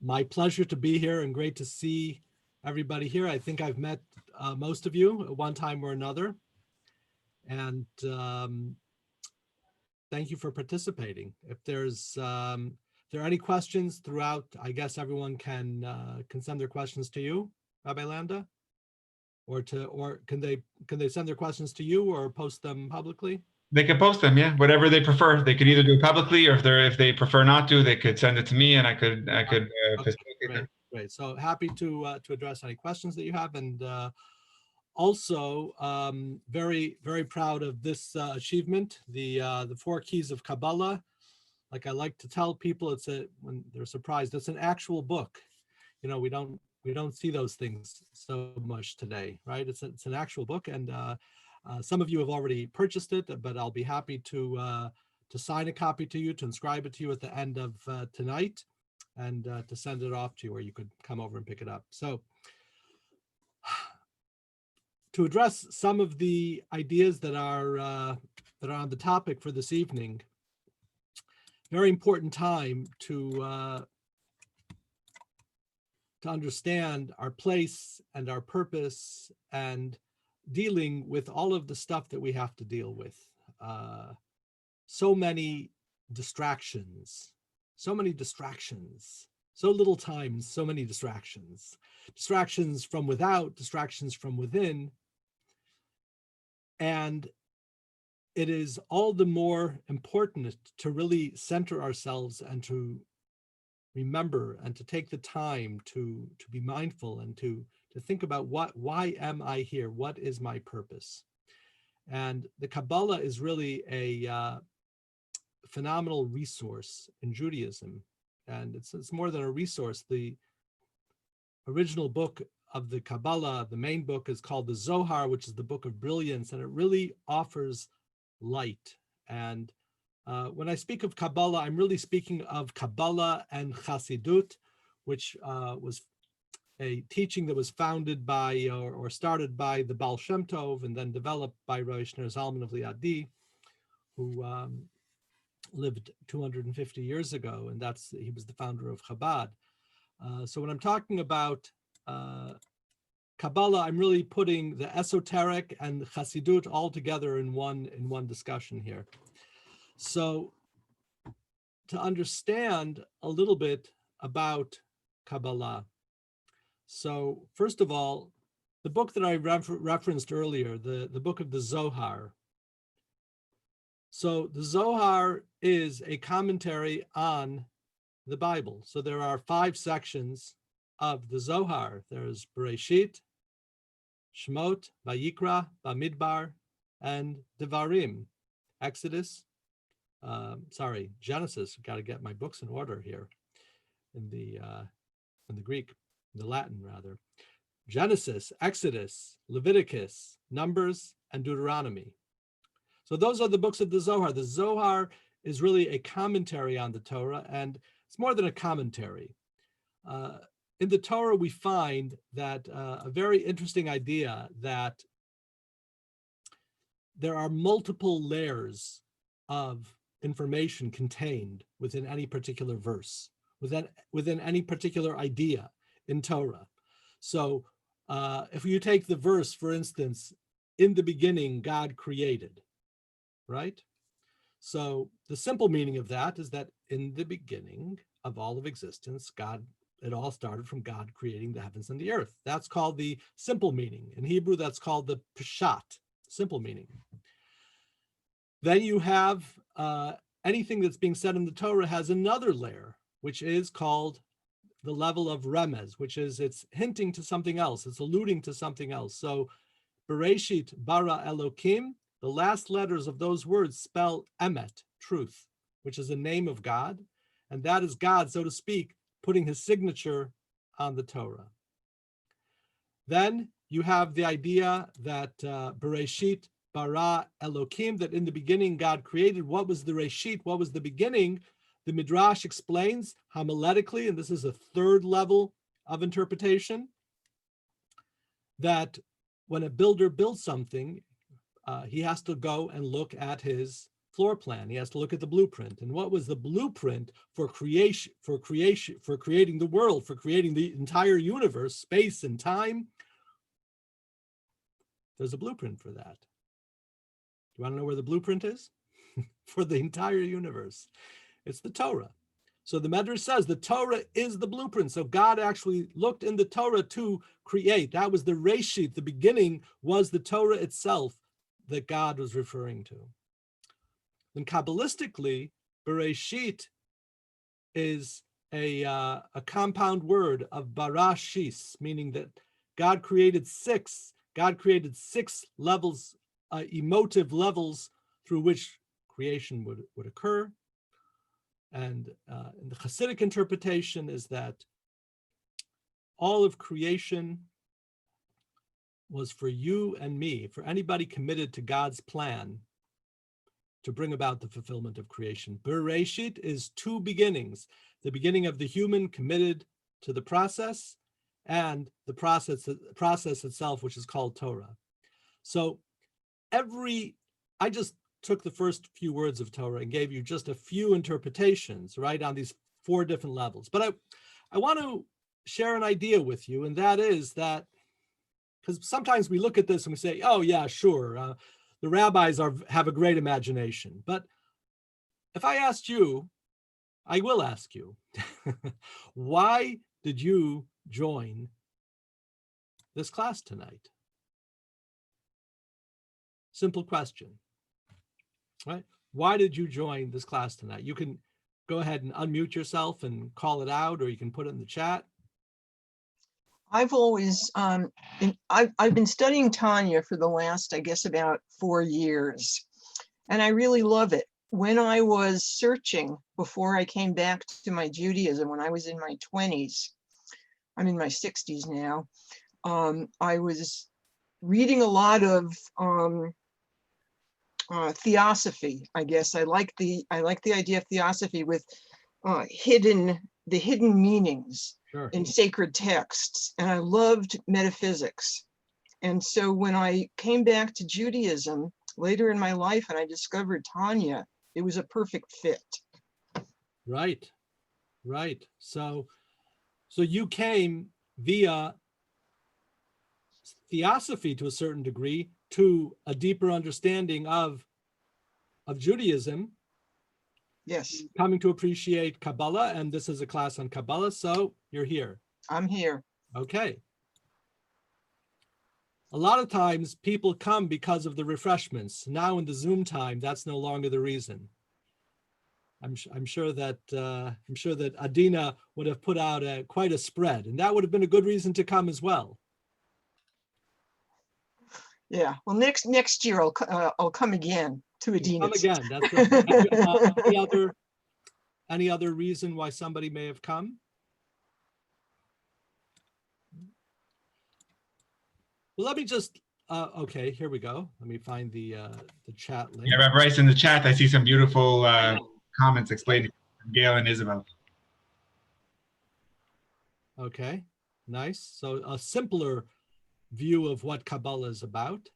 My pleasure to be here and great to see everybody here. I think I've met most of you at one time or another. And thank you for participating. If there are any questions throughout, I guess everyone can send their questions to you, Rabbi Landa, or can they send their questions to you or post them publicly? They can post them, yeah, whatever they prefer. They could either do it publicly, or if they prefer not to, they could send it to me, and I could facilitate them. Great. So happy to address any questions that you have, and also very proud of this achievement, the 4 Keys of Kabbalah. Like I like to tell people, when they're surprised, it's an actual book. You know, we don't see those things so much today, right? It's an actual book, and some of you have already purchased it, but I'll be happy to sign a copy to you, to inscribe it to you at the end of tonight, and to send it off to you, or you could come over and pick it up. So to address some of the ideas that are on the topic for this evening, very important time to understand our place and our purpose, and dealing with all of the stuff that we have to deal with. So many distractions, so little time, so many distractions. Distractions from without, distractions from within. And it is all the more important to really center ourselves and to remember and to take the time to be mindful and to think about why am I here? What is my purpose? And the Kabbalah is really a phenomenal resource in Judaism. And it's more than a resource. The original book of the Kabbalah, the main book, is called the Zohar, which is the book of brilliance, and it really offers light. And when I speak of Kabbalah, I'm really speaking of Kabbalah and Chassidut, which was a teaching that was founded by or started by the Baal Shem Tov, and then developed by Rabbi Shneur Zalman of Liadi, who lived 250 years ago, and he was the founder of Chabad. So when I'm talking about Kabbalah, I'm really putting the esoteric and Chassidut all together in one discussion here. So to understand a little bit about Kabbalah. So first of all, the book that I referenced earlier, the book of the Zohar. So the Zohar is a commentary on the Bible. So there are 5 sections of the Zohar. There's Bereshit, Shemot, Vayikra, Bamidbar, and Devarim. Exodus, Genesis. Got to get my books in order here in the Greek, the Latin rather. Genesis, Exodus, Leviticus, Numbers, and Deuteronomy. So those are the books of the Zohar. The Zohar is really a commentary on the Torah, and it's more than a commentary. In the Torah, we find that a very interesting idea that there are multiple layers of information contained within any particular verse, within any particular idea in Torah. So if you take the verse, for instance, in the beginning, God created, right? So the simple meaning of that is that in the beginning of all of existence, it all started from God creating the heavens and the earth. That's called the simple meaning. In Hebrew, that's called the Peshat, simple meaning. Then you have anything that's being said in the Torah has another layer, which is called the level of remez, which is it's hinting to something else, it's alluding to something else. So Bereshit bara Elokim, the last letters of those words spell emet, truth, which is the name of God. And that is God, so to speak, putting his signature on the Torah. Then you have the idea that Bereshit bara Elokim, that in the beginning God created. What was the Reshit? What was the beginning? The Midrash explains homiletically, and this is a 3rd level of interpretation, that when a builder builds something, he has to go and look at his floor plan. He has to look at the blueprint. And what was the blueprint for creation, for creating the world, for creating the entire universe, space and time? There's a blueprint for that. You want to know where the blueprint is? For the entire universe. It's the Torah. So the Medrash says the Torah is the blueprint. So God actually looked in the Torah to create. That was the Reshit. The beginning was the Torah itself that God was referring to. Then Kabbalistically, Bereshit is a compound word of barashis, meaning that God created six levels, emotive levels through which creation would occur. And the Hasidic interpretation is that all of creation was for you and me, for anybody committed to God's plan to bring about the fulfillment of creation. Bereshit is two beginnings, the beginning of the human committed to the process and the process itself, which is called Torah. So I just took the first few words of Torah and gave you just a few interpretations, right, on these four different levels. But I want to share an idea with you, and that is that, because sometimes we look at this and we say, oh yeah, sure, the rabbis have a great imagination. But if I asked you, I will ask you, why did you join this class tonight? Simple question. Right? Why did you join this class tonight? You can go ahead and unmute yourself and call it out, or you can put it in the chat. I've always, I've been studying Tanya for the last, I guess, about 4 years, and I really love it. When I was searching before I came back to my Judaism, when I was in my 20s, I'm in my 60s now, I was reading a lot of theosophy. I guess I like the idea of theosophy with the hidden meanings. Sure. In sacred texts, and I loved metaphysics. And so when I came back to Judaism later in my life and I discovered Tanya, it was a perfect fit. Right. So you came via theosophy to a certain degree to a deeper understanding of Judaism. Yes. Coming to appreciate Kabbalah, and this is a class on Kabbalah, so you're here. I'm here. Okay. A lot of times people come because of the refreshments. Now in the Zoom time, that's no longer the reason. I'm sure that Adina would have put out quite a spread, and that would have been a good reason to come as well. Yeah. Well, next year I'll come again to Adina. Come again. That's right. Any other reason why somebody may have come? Well, let me just. Okay, here we go. Let me find the chat link. Yeah, Rabbi Rice, in the chat, I see some beautiful comments explaining from Gail and Isabel. Okay, nice. So a simpler view of what Kabbalah is about.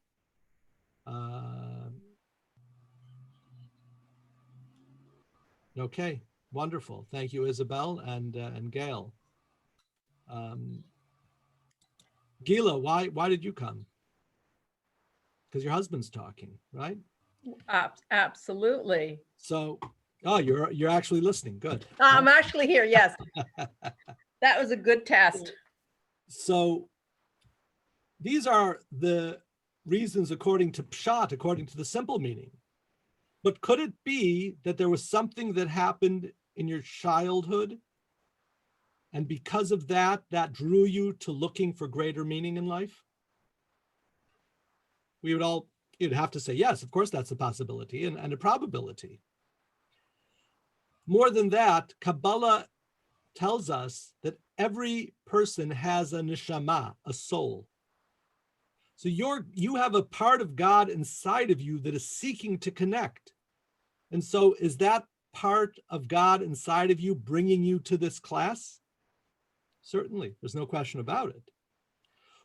Okay, wonderful. Thank you, Isabel and Gail. Gila, why did you come? Because your husband's talking, right? Absolutely. So, oh, you're actually listening. Good. I'm actually here. Yes. That was a good test. So these are the reasons according to Pshat, according to the simple meaning. But could it be that there was something that happened in your childhood, and because of that, that drew you to looking for greater meaning in life? You'd have to say, yes, of course, that's a possibility and a probability. More than that, Kabbalah tells us that every person has a neshama, a soul. So you have a part of God inside of you that is seeking to connect. And so is that part of God inside of you bringing you to this class? Certainly, there's no question about it.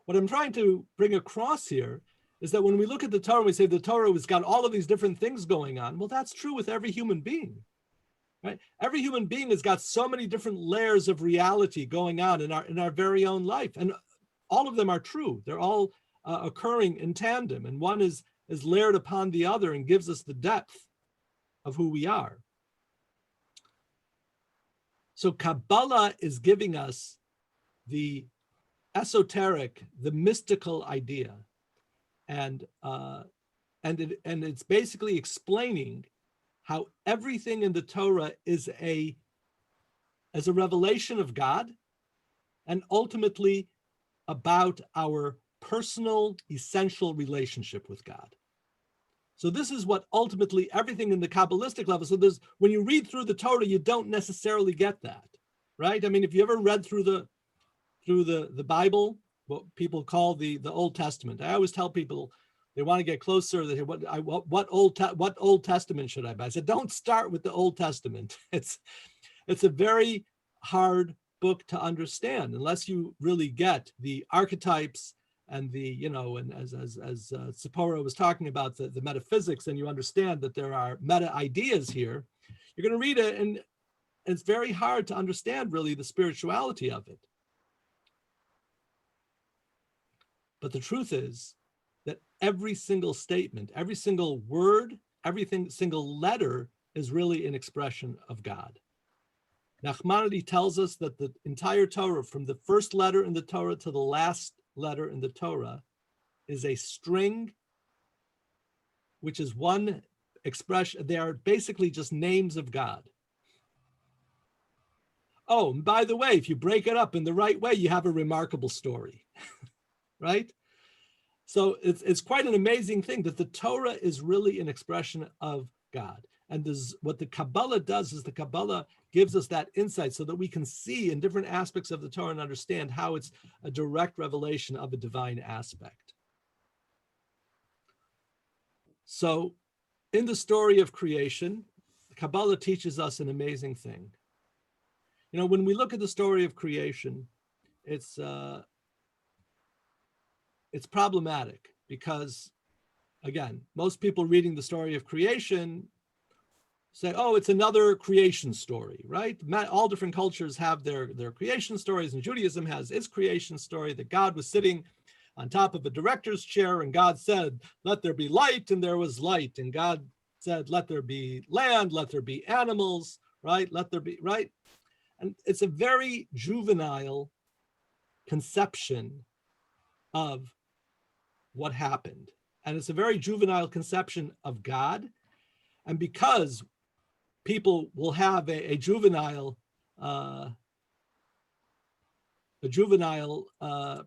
What I'm trying to bring across here is that when we look at the Torah and we say the Torah has got all of these different things going on, well, that's true with every human being, right? Every human being has got so many different layers of reality going on in our very own life, and all of them are true. They're all occurring in tandem, and one is layered upon the other and gives us the depth of who we are. So Kabbalah is giving us the esoteric, the mystical idea, and it's basically explaining how everything in the Torah is a revelation of God, and ultimately about our personal, essential relationship with God. So this is what ultimately everything in the Kabbalistic level. So when you read through the Torah, you don't necessarily get that, right? I mean, if you ever read through the Bible, what people call the Old Testament, I always tell people they want to get closer. They say, what Old Testament should I buy? I said, don't start with the Old Testament. It's a very hard book to understand unless you really get the archetypes and the, and as Tzipora was talking about the metaphysics, and you understand that there are meta ideas here, you're going to read it, and it's very hard to understand really the spirituality of it. But the truth is that every single statement, every single word, single letter is really an expression of God. Nachmanides tells us that the entire Torah, from the first letter in the Torah to the last letter in the Torah, is a string, which is one expression. They are basically just names of God. Oh, and by the way, if you break it up in the right way, you have a remarkable story, right? So it's quite an amazing thing that the Torah is really an expression of God. And what the Kabbalah does is the Kabbalah gives us that insight so that we can see in different aspects of the Torah and understand how it's a direct revelation of a divine aspect. So in the story of creation, the Kabbalah teaches us an amazing thing. When we look at the story of creation, it's problematic because, again, most people reading the story of creation say, oh, it's another creation story, right? All different cultures have their creation stories, and Judaism has its creation story, that God was sitting on top of a director's chair and God said, let there be light, and there was light. And God said, let there be land, let there be animals, right? Let there be, right? And it's a very juvenile conception of what happened. And it's a very juvenile conception of God. And because people will have a juvenile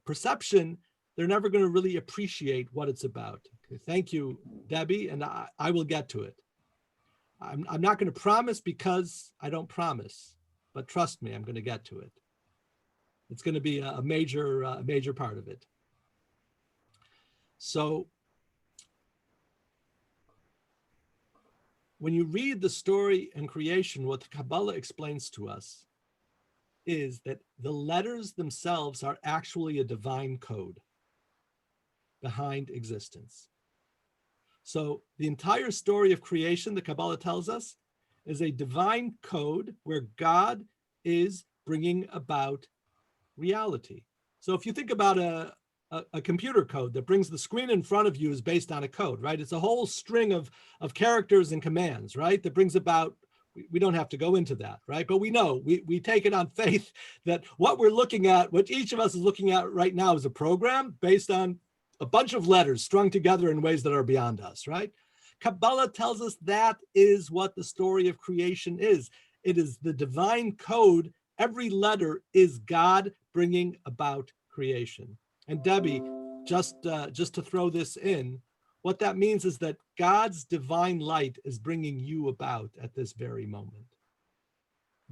perception, they're never going to really appreciate what it's about. Okay, thank you, Debbie, and I will get to it. I'm not going to promise because I don't promise, but trust me, I'm going to get to it. It's going to be a major part of it. So when you read the story and creation, what the Kabbalah explains to us is that the letters themselves are actually a divine code behind existence. So the entire story of creation, the Kabbalah tells us, is a divine code where God is bringing about reality. So if you think about a computer code that brings the screen in front of you is based on a code, right? It's a whole string of characters and commands, right? That brings about, we don't have to go into that, right? But we know, we take it on faith that what we're looking at, what each of us is looking at right now is a program based on a bunch of letters strung together in ways that are beyond us, right? Kabbalah tells us that is what the story of creation is. It is the divine code. Every letter is God bringing about creation. And Debbie, just to throw this in, what that means is that God's divine light is bringing you about at this very moment.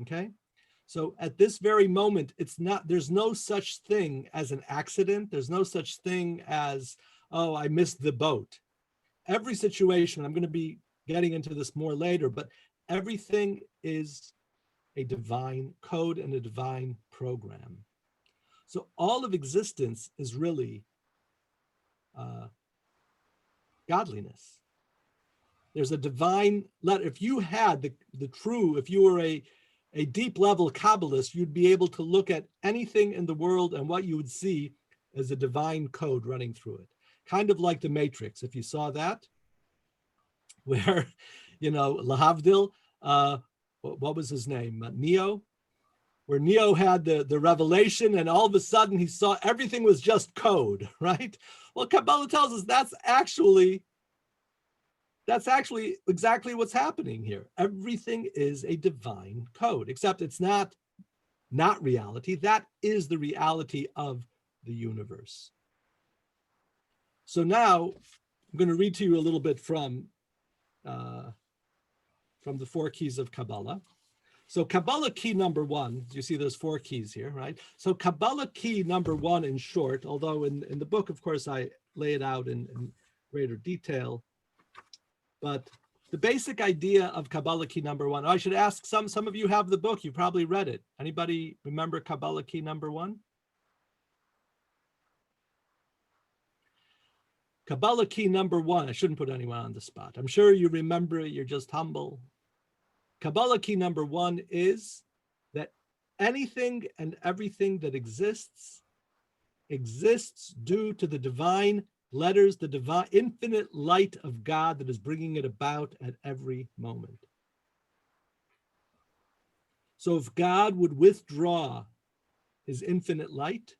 Okay? So at this very moment, there's no such thing as an accident. There's no such thing as, oh, I missed the boat. Every situation, I'm going to be getting into this more later, but everything is a divine code and a divine program. So all of existence is really godliness. There's a divine letter. If you had the true, if you were a deep level Kabbalist, you'd be able to look at anything in the world and what you would see as a divine code running through it. Kind of like the Matrix. If you saw that, where, Lahavdil, what was his name? Neo, where Neo had the revelation and all of a sudden he saw everything was just code, right? Well, Kabbalah tells us that's actually exactly what's happening here. Everything is a divine code, except it's not reality. That is the reality of the universe. So now I'm going to read to you a little bit from the 4 keys of Kabbalah. So Kabbalah key number 1, you see there's 4 keys here, right? So Kabbalah key number 1 in short, although in the book, of course, I lay it out in greater detail, but the basic idea of Kabbalah key number 1, I should ask, some of you have the book, you probably read it. Anybody remember Kabbalah key number 1? Kabbalah key number 1, I shouldn't put anyone on the spot. I'm sure you remember it, you're just humble. Kabbalah key number 1 is that anything and everything that exists due to the divine letters, the divine infinite light of God that is bringing it about at every moment. So if God would withdraw his infinite light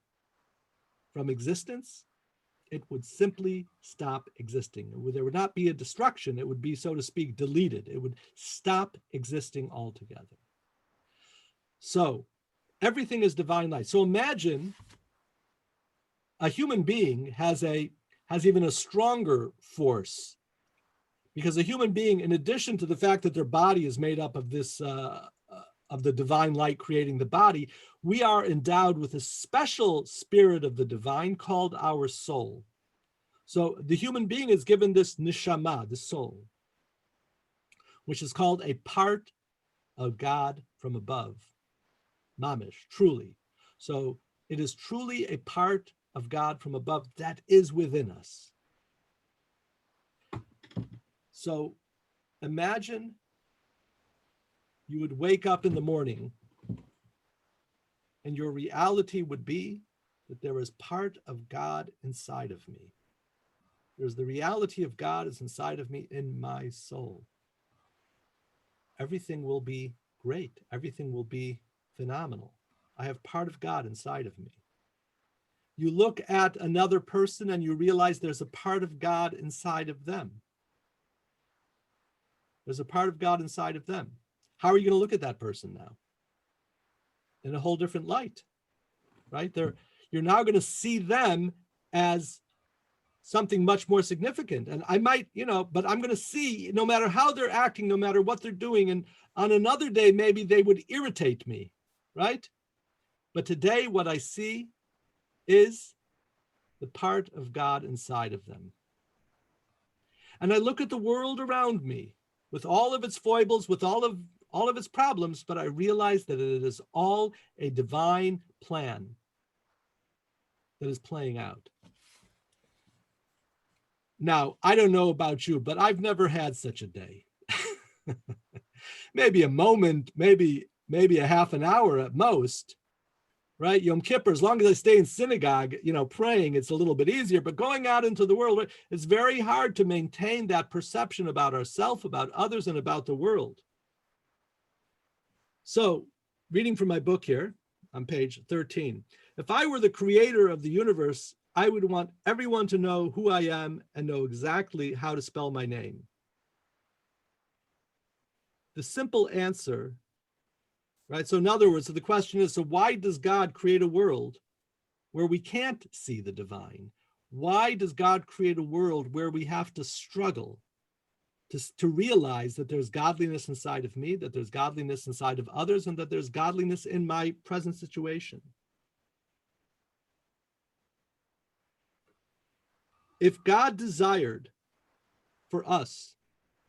from existence, it would simply stop existing. There would not be a destruction. It would be, so to speak, deleted. It would stop existing altogether. So everything is divine light. So imagine a human being has even a stronger force, because a human being, in addition to the fact that their body is made up of this, of the divine light creating the body, we are endowed with a special spirit of the divine called our soul. So the human being is given this neshama, the soul, which is called a part of God from above, mamish, truly. So it is truly a part of God from above that is within us. So imagine you would wake up in the morning and your reality would be that there is part of God inside of me. There's the reality of God is inside of me in my soul. Everything will be great. Everything will be phenomenal. I have part of God inside of me. You look at another person and you realize there's a part of God inside of them. There's a part of God inside of them. How are you going to look at that person now? In a whole different light, right? You're now going to see them as something much more significant. And I might, but I'm going to see, no matter how they're acting, no matter what they're doing, and on another day, maybe they would irritate me, right? But today, what I see is the part of God inside of them. And I look at the world around me with all of its foibles, with all of its problems, but I realize that it is all a divine plan that is playing out. Now, I don't know about you, but I've never had such a day. Maybe a moment, maybe a half an hour at most, right? Yom Kippur, as long as I stay in synagogue, praying, it's a little bit easier, but going out into the world, it's very hard to maintain that perception about ourselves, about others, and about the world. So, reading from my book here on page 13, if I were the creator of the universe, I would want everyone to know who I am and know exactly how to spell my name. The simple answer, right? So in other words, so the question is, so why does God create a world where we can't see the divine? Why does God create a world where we have to struggle to realize that there's godliness inside of me, that there's godliness inside of others, and that there's godliness in my present situation? If God desired for us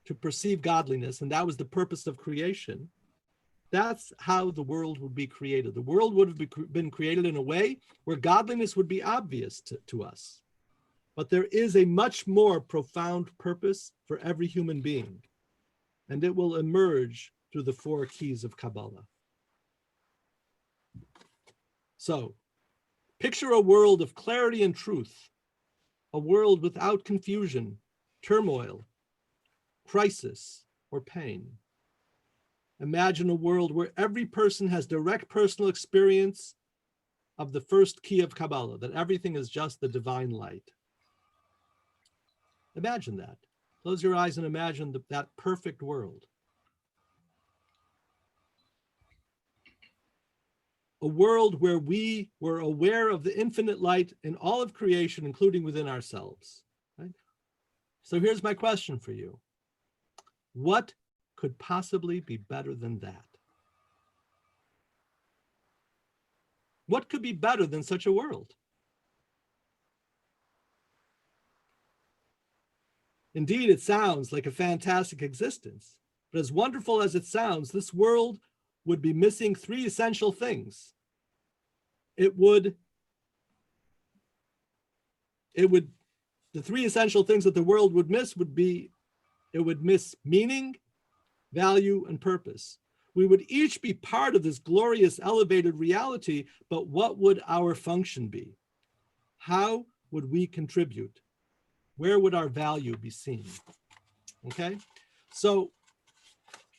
to perceive godliness, and that was the purpose of creation, that's how the world would be created. The world would have been created in a way where godliness would be obvious to us. but there is a much more profound purpose for every human being, and it will emerge through the 4 keys of Kabbalah. So, picture a world of clarity and truth, a world without confusion, turmoil, crisis, or pain. Imagine a world where every person has direct personal experience of the first key of Kabbalah, that everything is just the divine light. Imagine that. Close your eyes and imagine that perfect world. A world where we were aware of the infinite light in all of creation, including within ourselves. Right? So here's my question for you. What could possibly be better than that? What could be better than such a world? Indeed, it sounds like a fantastic existence, but as wonderful as it sounds, this world would be missing 3 essential things. The 3 essential things that the world would miss would be, it would miss meaning, value, and purpose. We would each be part of this glorious elevated reality, but what would our function be? How would we contribute? Where would our value be seen? Okay, so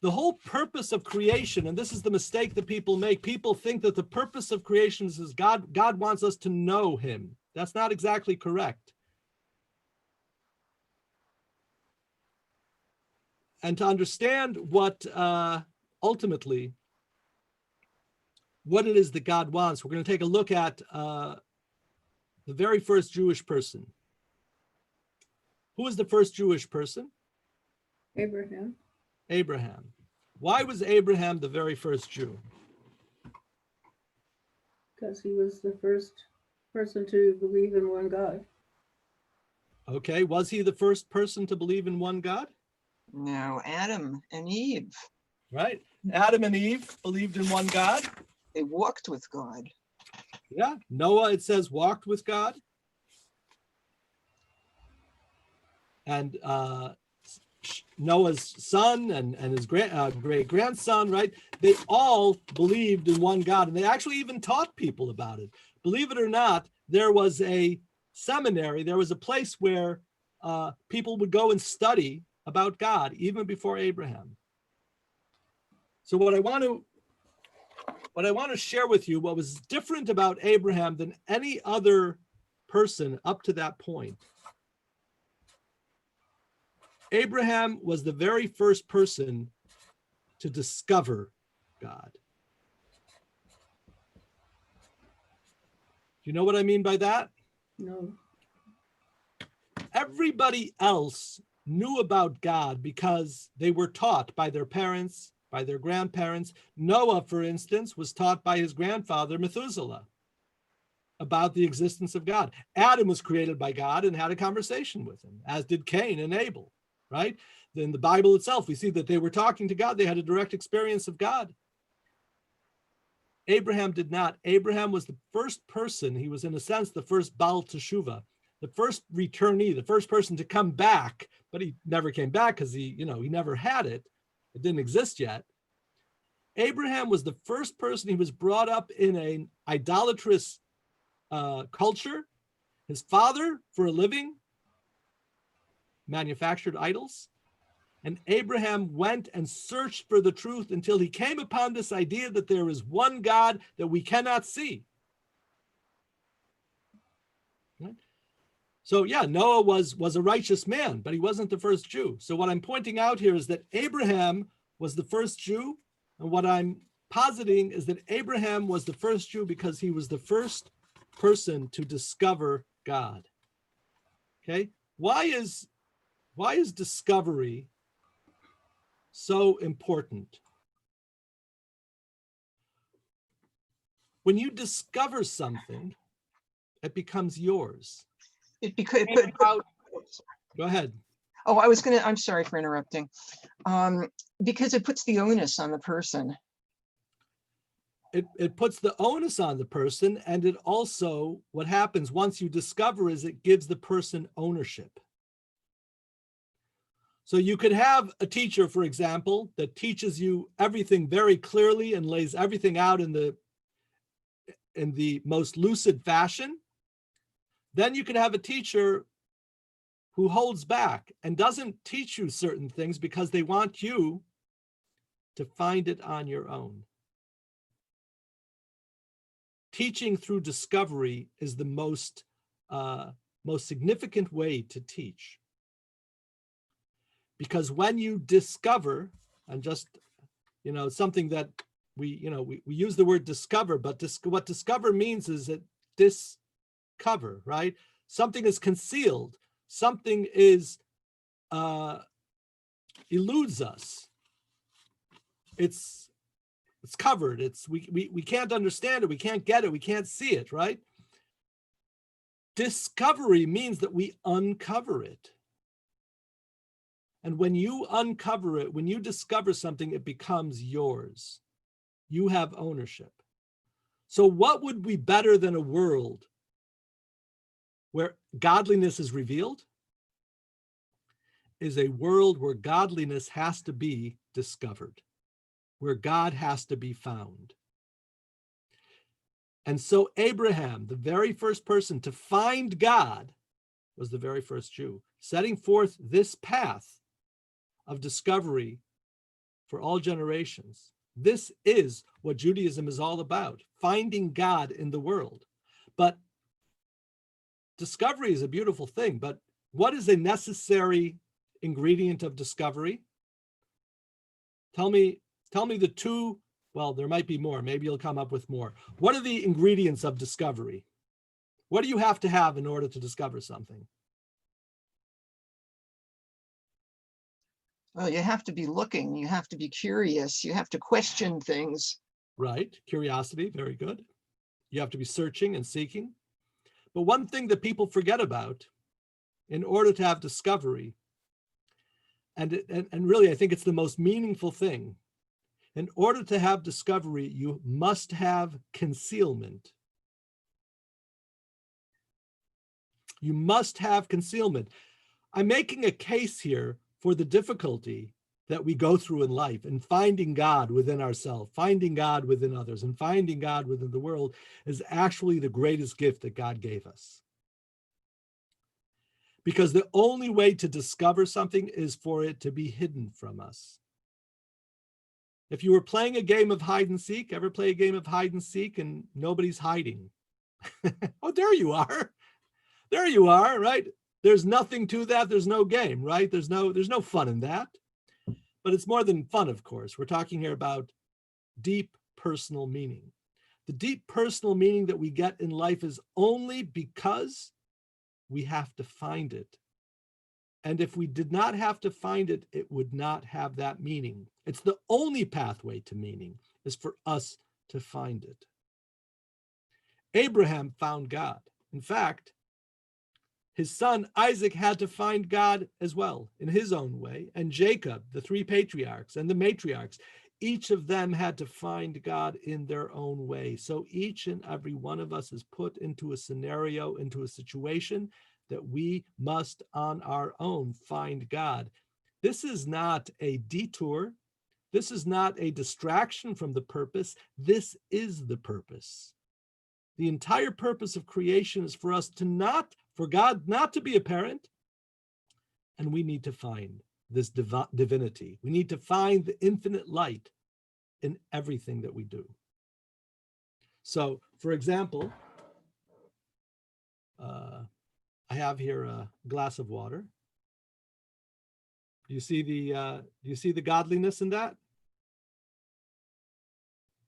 the whole purpose of creation, and this is the mistake that people make, people think that the purpose of creation is God wants us to know him. That's not exactly correct. And to understand what ultimately, what it is that God wants, we're going to take a look at the very first Jewish person. Who was the first Jewish person? Abraham. Abraham. Why was Abraham the very first Jew? Because he was the first person to believe in one God. Okay, was he the first person to believe in one God? No, Adam and Eve. Right? Adam and Eve believed in one God. They walked with God. Yeah. Noah, it says, walked with God. And Noah's son and his great grandson, right? They all believed in one God, and they actually even taught people about it. Believe it or not, there was a seminary, there was a place where people would go and study about God even before Abraham. So what I want to share with you, what was different about Abraham than any other person up to that point. Abraham was the very first person to discover God. Do you know what I mean by that? No. Everybody else knew about God because they were taught by their parents, by their grandparents. Noah, for instance, was taught by his grandfather, Methuselah, about the existence of God. Adam was created by God and had a conversation with him, as did Cain and Abel. Right? In the Bible itself, we see that they were talking to God. They had a direct experience of God. Abraham did not. Abraham was the first person. He was, in a sense, the first Baal Teshuvah, the first returnee, the first person to come back, but he never came back because he never had it. It didn't exist yet. Abraham was the first person. He was brought up in an idolatrous culture. His father, for a living, manufactured idols. And Abraham went and searched for the truth until he came upon this idea that there is one God that we cannot see. Right? So yeah, Noah was a righteous man, but he wasn't the first Jew. So what I'm pointing out here is that Abraham was the first Jew. And what I'm positing is that Abraham was the first Jew because he was the first person to discover God. Okay? Why is discovery so important? When you discover something, it becomes yours. Go ahead. Oh, I'm sorry for interrupting. Because it puts the onus on the person. it puts the onus on the person, and it also, what happens once you discover is it gives the person ownership. So you could have a teacher, for example, that teaches you everything very clearly and lays everything out in the most lucid fashion. Then you could have a teacher who holds back and doesn't teach you certain things because they want you to find it on your own. Teaching through discovery is the most significant way to teach. Because when you discover, and just, something that we use the word discover, but what discover means is that discover, right? Something is concealed. Something is eludes us. It's covered. We can't understand it. We can't get it. We can't see it, right? Discovery means that we uncover it. And when you uncover it, when you discover something, it becomes yours. You have ownership. So what would be better than a world where godliness is revealed? Is a world where godliness has to be discovered, where God has to be found. And so Abraham, the very first person to find God, was the very first Jew, setting forth this path of discovery for all generations. This is what Judaism is all about, finding God in the world. But discovery is a beautiful thing, but what is a necessary ingredient of discovery? Tell me the two, well, there might be more, maybe you'll come up with more. What are the ingredients of discovery? What do you have to have in order to discover something? Well, you have to be looking, you have to be curious, you have to question things. Right, curiosity, very good. You have to be searching and seeking. But one thing that people forget about in order to have discovery, and really I think it's the most meaningful thing, in order to have discovery, you must have concealment. You must have concealment. I'm making a case here for the difficulty that we go through in life, and finding God within ourselves, finding God within others, and finding God within the world is actually the greatest gift that God gave us. Because the only way to discover something is for it to be hidden from us. If you were playing a game of hide and seek, ever play a game of hide and seek and nobody's hiding? Oh, there you are. There you are, right? There's nothing to that. There's no game, right? There's no fun in that. But it's more than fun, of course. We're talking here about deep personal meaning. The deep personal meaning that we get in life is only because we have to find it. And if we did not have to find it, it would not have that meaning. It's the only pathway to meaning, is for us to find it. Abraham found God. In fact, his son Isaac had to find God as well in his own way. And Jacob, the three patriarchs and the matriarchs, each of them had to find God in their own way. So each and every one of us is put into a scenario, into a situation that we must on our own find God. This is not a detour. This is not a distraction from the purpose. This is the purpose. The entire purpose of creation is for us to for God not to be apparent. And we need to find this divinity. We need to find the infinite light in everything that we do. So, for example, I have here a glass of water. Do you see the godliness in that?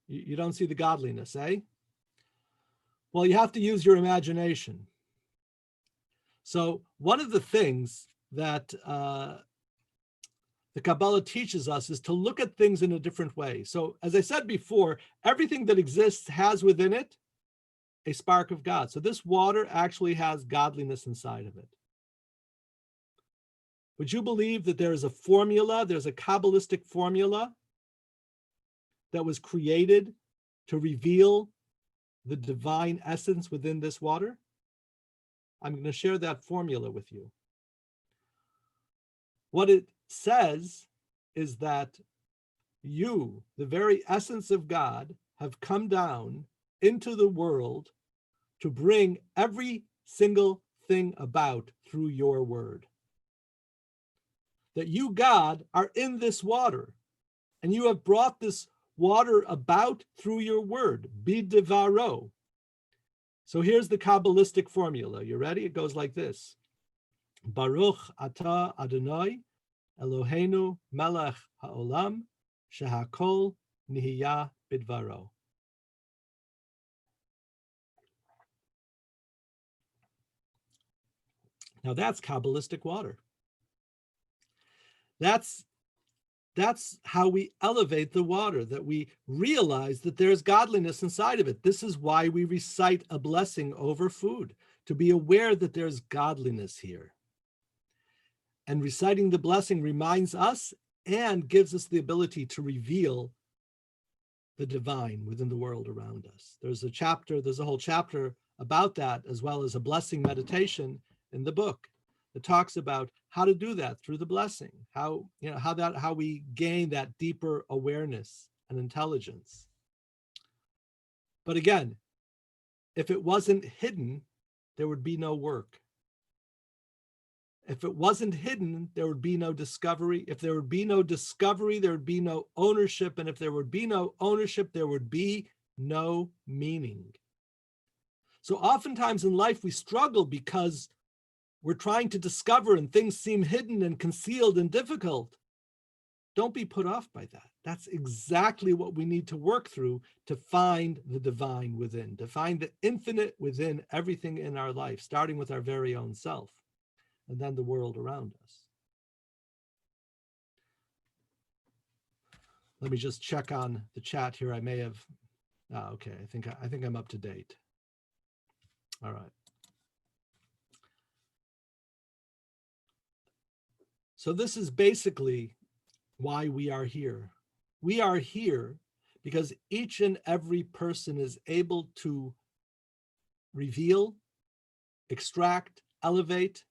You don't see the godliness, eh? Well, you have to use your imagination. So one of the things that the Kabbalah teaches us is to look at things in a different way. So as I said before, everything that exists has within it a spark of God. So this water actually has godliness inside of it. Would you believe that there is a formula, there's a Kabbalistic formula that was created to reveal the divine essence within this water? I'm going to share that formula with you. What it says is that you, the very essence of God, have come down into the world to bring every single thing about through your word. That you, God, are in this water, and you have brought this water about through your word, bidevaro. So here's the Kabbalistic formula. You ready? It goes like this. Baruch atah Adonai Eloheinu melech haolam shehakol nihiyah bidvaro. Now that's Kabbalistic water. That's how we elevate the water, that we realize that there's godliness inside of it. This is why we recite a blessing over food, to be aware that there's godliness here. And reciting the blessing reminds us and gives us the ability to reveal the divine within the world around us. There's a whole chapter about that, as well as a blessing meditation in the book that talks about how to do that through the blessing, how we gain that deeper awareness and intelligence. But again, if it wasn't hidden, there would be no work. If it wasn't hidden, there would be no discovery. If there would be no discovery, there would be no ownership. And if there would be no ownership, there would be no meaning. So oftentimes in life, we struggle because we're trying to discover and things seem hidden and concealed and difficult. Don't be put off by that. That's exactly what we need to work through to find the divine within, to find the infinite within everything in our life, starting with our very own self and then the world around us. Let me just check on the chat here. I may have, okay, I think I'm up to date. All right. So this is basically why we are here. We are here because each and every person is able to reveal, extract, elevate,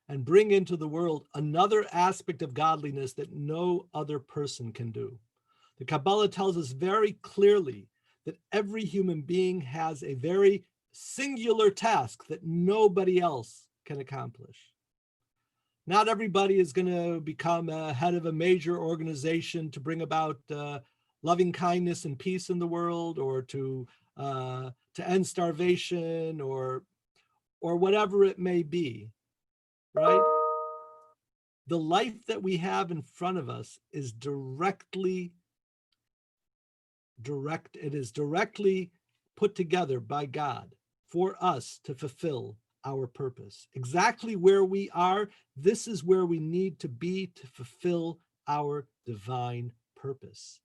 and bring into the world another aspect of godliness that no other person can do. The Kabbalah tells us very clearly that every human being has a very singular task that nobody else can accomplish. Not everybody is going to become a head of a major organization to bring about loving kindness and peace in the world, or to end starvation, or whatever it may be, right? The life that we have in front of us is directly put together by God for us to fulfill our purpose. Exactly where we are, this is where we need to be to fulfill our divine purpose.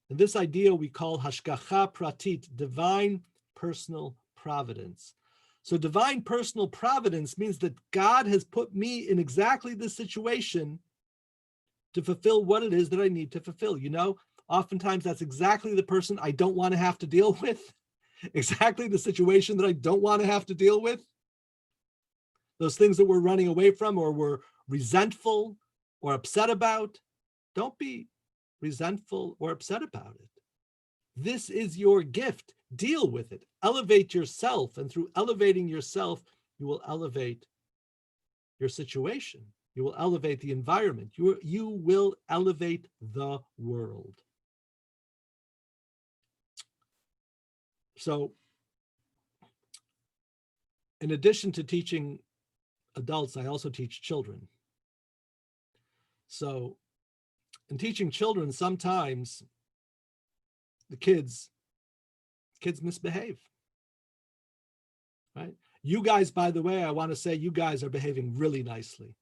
And this idea we call hashgacha pratit, divine personal providence. So divine personal providence means that God has put me in exactly this situation to fulfill what it is that I need to fulfill. You know, oftentimes that's exactly the person I don't want to have to deal with, exactly the situation that I don't want to have to deal with. Those things that we're running away from or we're resentful or upset about, don't be resentful or upset about it. This is your gift. Deal with it. Elevate yourself. And through elevating yourself, you will elevate your situation. You will elevate the environment. You will elevate the world. So, in addition to teaching adults, I also teach children. So in teaching children, sometimes the kids misbehave, right? You guys, by the way, I want to say you guys are behaving really nicely.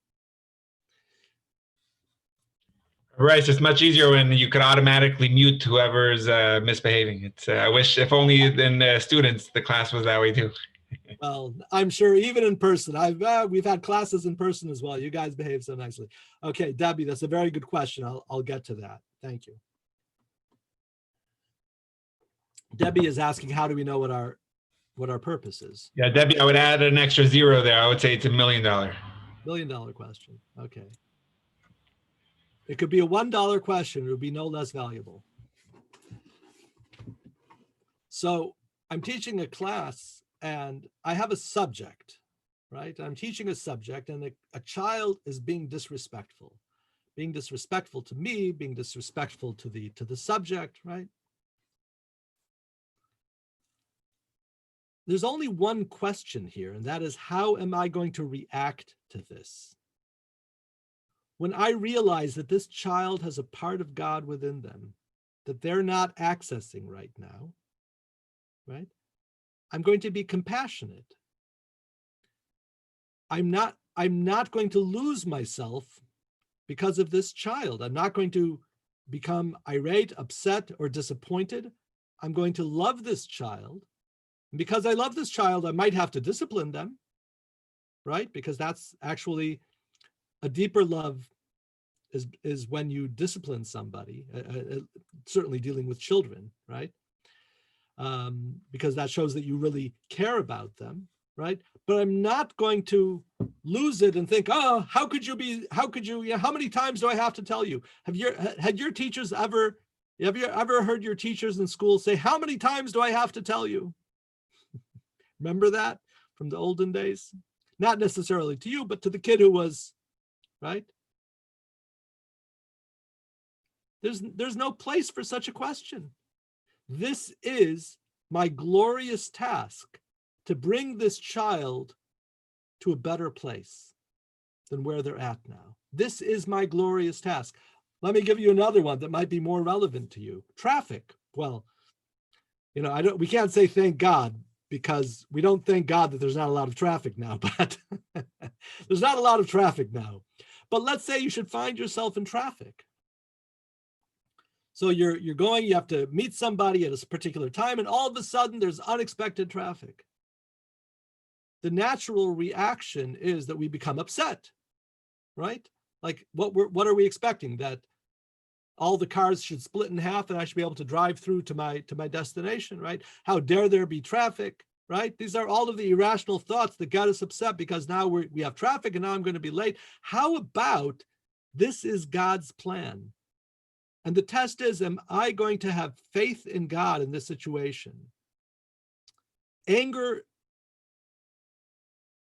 Right, it's much easier when you could automatically mute whoever's misbehaving. It's I wish if only in students the class was that way too. Well, I'm sure even in person, we've had classes in person as well. You guys behave so nicely. Okay, Debbie, that's a very good question. I'll get to that. Thank you. Debbie is asking, how do we know what our purpose is? Yeah, Debbie, I would add an extra zero there. I would say it's $1 million. $1 million question. Okay. It could be a $1 question. It would be no less valuable. So I'm teaching a class and I have a subject, right? I'm teaching a subject and a child is being disrespectful to me, being disrespectful to the subject, right? There's only one question here, and that is, how am I going to react to this? When I realize that this child has a part of God within them that they're not accessing right now, right? I'm going to be compassionate. I'm not going to lose myself because of this child. I'm not going to become irate, upset, or disappointed. I'm going to love this child. And because I love this child, I might have to discipline them, right? Because that's actually a deeper love is when you discipline somebody, certainly dealing with children, right? Because that shows that you really care about them, right? But I'm not going to lose it and think, oh, how many times do I have to tell you? Have you ever heard your teachers in school say, how many times do I have to tell you? Remember that from the olden days? Not necessarily to you, but to the kid who was, right? There's no place for such a question. This is my glorious task, to bring this child to a better place than where they're at now. This is my glorious task. Let me give you another one that might be more relevant to you. Traffic. Well, we can't say thank God, because we don't thank God that there's not a lot of traffic now, but there's not a lot of traffic now. But let's say you should find yourself in traffic. So you have to meet somebody at a particular time, and all of a sudden there's unexpected traffic. The natural reaction is that we become upset, right? Like, what are we expecting? That all the cars should split in half and I should be able to drive through to my destination, right? How dare there be traffic, right? These are all of the irrational thoughts that got us upset because now we have traffic and now I'm going to be late. How about this is God's plan? And the test is, am I going to have faith in God in this situation? Anger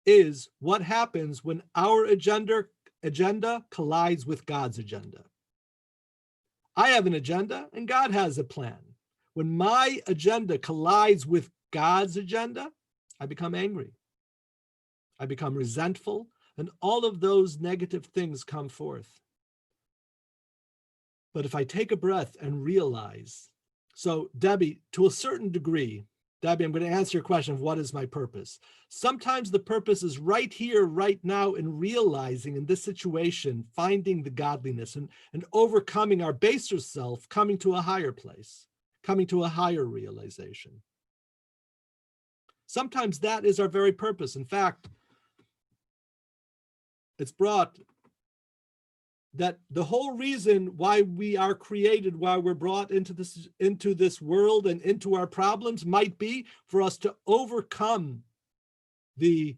is what happens when our agenda collides with God's agenda. I have an agenda and God has a plan. When my agenda collides with God's agenda, I become angry. I become resentful, and all of those negative things come forth. But if I take a breath and realize, so Debbie, to a certain degree, Debbie, I'm going to answer your question of what is my purpose. Sometimes the purpose is right here, right now, in realizing in this situation, finding the godliness and overcoming our baser self, coming to a higher place, coming to a higher realization. Sometimes that is our very purpose. In fact, it's brought that the whole reason why we are created, why we're brought into this world and into our problems, might be for us to overcome the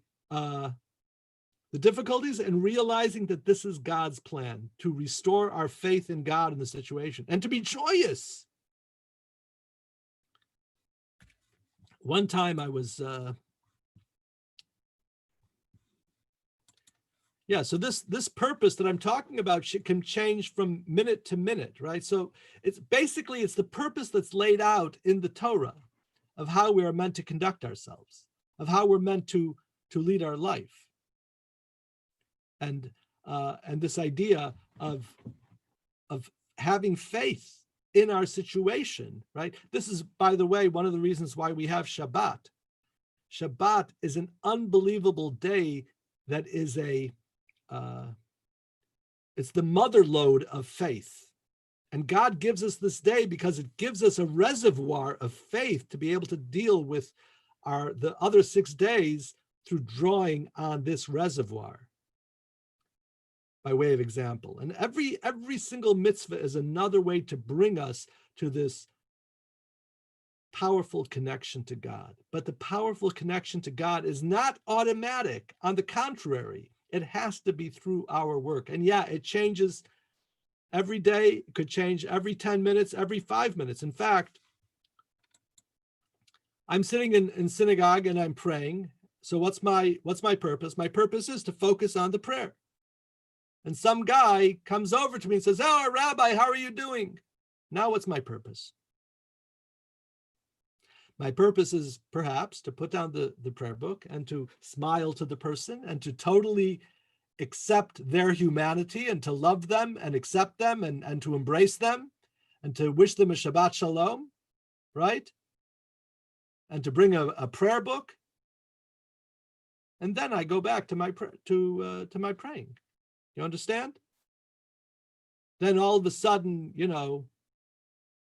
difficulties and realizing that this is God's plan, to restore our faith in God in the situation and to be joyous. One time I was so this purpose that I'm talking about can change from minute to minute, right? So it's the purpose that's laid out in the Torah of how we are meant to conduct ourselves, of how we're meant to lead our life. And this idea of having faith in our situation, right? This is, by the way, one of the reasons why we have Shabbat. Shabbat is an unbelievable day that is it's the mother lode of faith. And God gives us this day because it gives us a reservoir of faith to be able to deal with the other 6 days through drawing on this reservoir by way of example. And every single mitzvah is another way to bring us to this powerful connection to God. But the powerful connection to God is not automatic. On the contrary, it has to be through our work. And yeah, it changes every day. It could change every 10 minutes, every 5 minutes. In fact, I'm sitting in synagogue and I'm praying. So what's my purpose? My purpose is to focus on the prayer. And some guy comes over to me and says, "Oh, Rabbi, how are you doing?" Now what's my purpose? My purpose is perhaps to put down the prayer book and to smile to the person and to totally accept their humanity and to love them and accept them and to embrace them and to wish them a Shabbat Shalom, right? And to bring a prayer book. And then I go back to my praying. You understand? Then all of a sudden,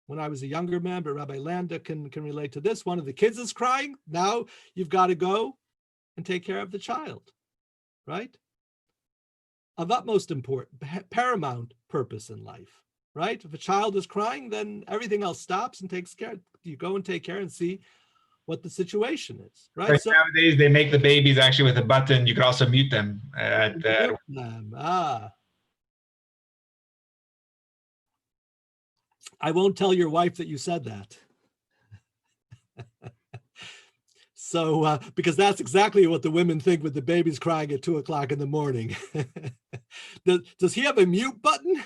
when I was a younger man, but Rabbi Landa can relate to this, one of the kids is crying. Now you've got to go and take care of the child, right? Of utmost important, paramount purpose in life, right? If a child is crying, then everything else stops and takes care. You go and take care and see what the situation is, right? Right, so nowadays, they make the babies actually with a button. You can also mute them. I won't tell your wife that you said that. So, because that's exactly what the women think with the babies crying at 2 o'clock in the morning. Does he have a mute button?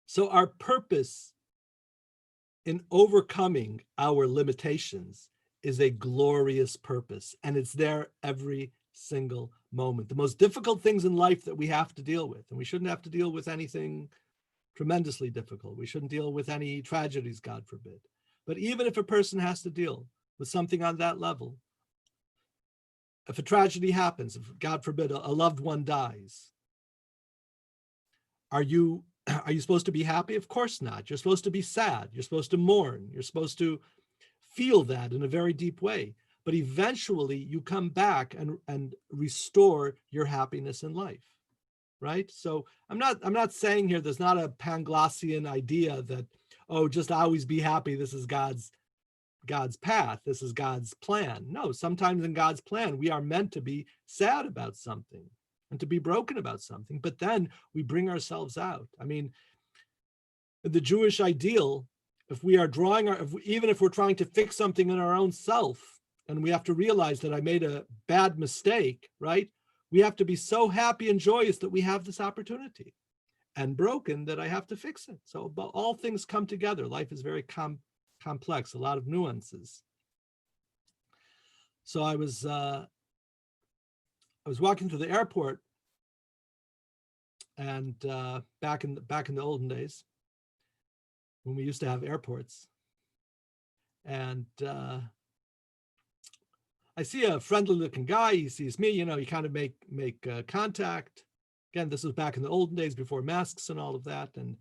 So our purpose in overcoming our limitations is a glorious purpose, and it's there every single moment. The most difficult things in life that we have to deal with, and we shouldn't have to deal with anything tremendously difficult. We shouldn't deal with any tragedies, God forbid. But even if a person has to deal with something on that level, if a tragedy happens, if God forbid a loved one dies, are you supposed to be happy? Of course not. You're supposed to be sad. You're supposed to mourn. You're supposed to feel that in a very deep way. But eventually you come back and restore your happiness in life, right? So I'm not saying here there's not a Panglossian idea that, oh, just always be happy. This is God's path. This is God's plan. No, sometimes in God's plan, we are meant to be sad about something and to be broken about something, but then we bring ourselves out. I mean, the Jewish ideal, if we are even if we're trying to fix something in our own self, and we have to realize that I made a bad mistake, right? We have to be so happy and joyous that we have this opportunity, and broken that I have to fix it. So all things come together. Life is very complex, a lot of nuances. So I was walking through the airport, and back in the olden days, when we used to have airports, and I see a friendly looking guy. He sees me, you kind of make contact. Again, this was back in the olden days before masks and all of that. And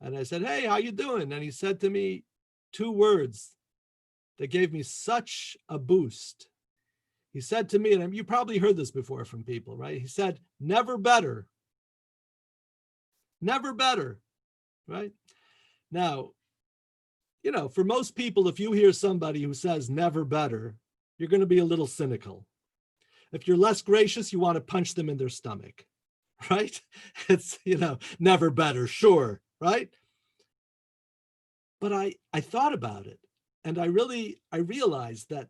I said, "Hey, how you doing?" And he said to me 2 words that gave me such a boost. He said to me, and you probably heard this before from people, right? He said, "Never better. Never better," right? Now, for most people, if you hear somebody who says never better, you're going to be a little cynical. If you're less gracious, you want to punch them in their stomach, right? It's, never better, sure, right? But I thought about it, and I realized that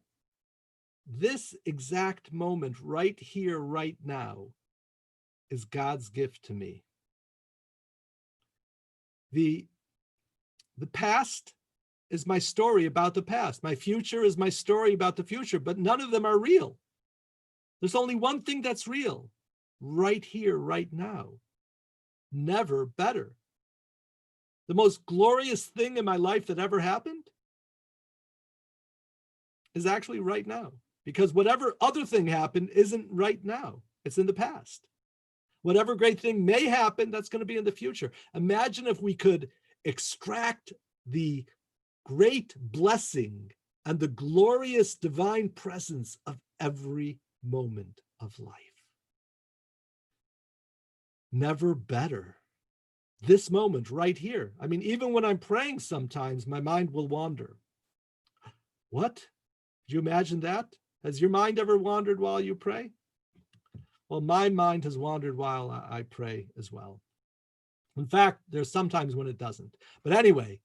this exact moment right here, right now, is God's gift to me. The past is my story about the past. My future is my story about the future, but none of them are real. There's only one thing that's real, right here, right now. Never better. The most glorious thing in my life that ever happened is actually right now, because whatever other thing happened isn't right now. It's in the past. Whatever great thing may happen, that's going to be in the future. Imagine if we could extract the great blessing and the glorious divine presence of every moment of life. Never better. this moment right here. I mean, even when I'm praying, sometimes my mind will wander. What? Do you imagine that? Has your mind ever wandered while you pray? Well, my mind has wandered while I pray as well. In fact, there's sometimes when it doesn't. But anyway,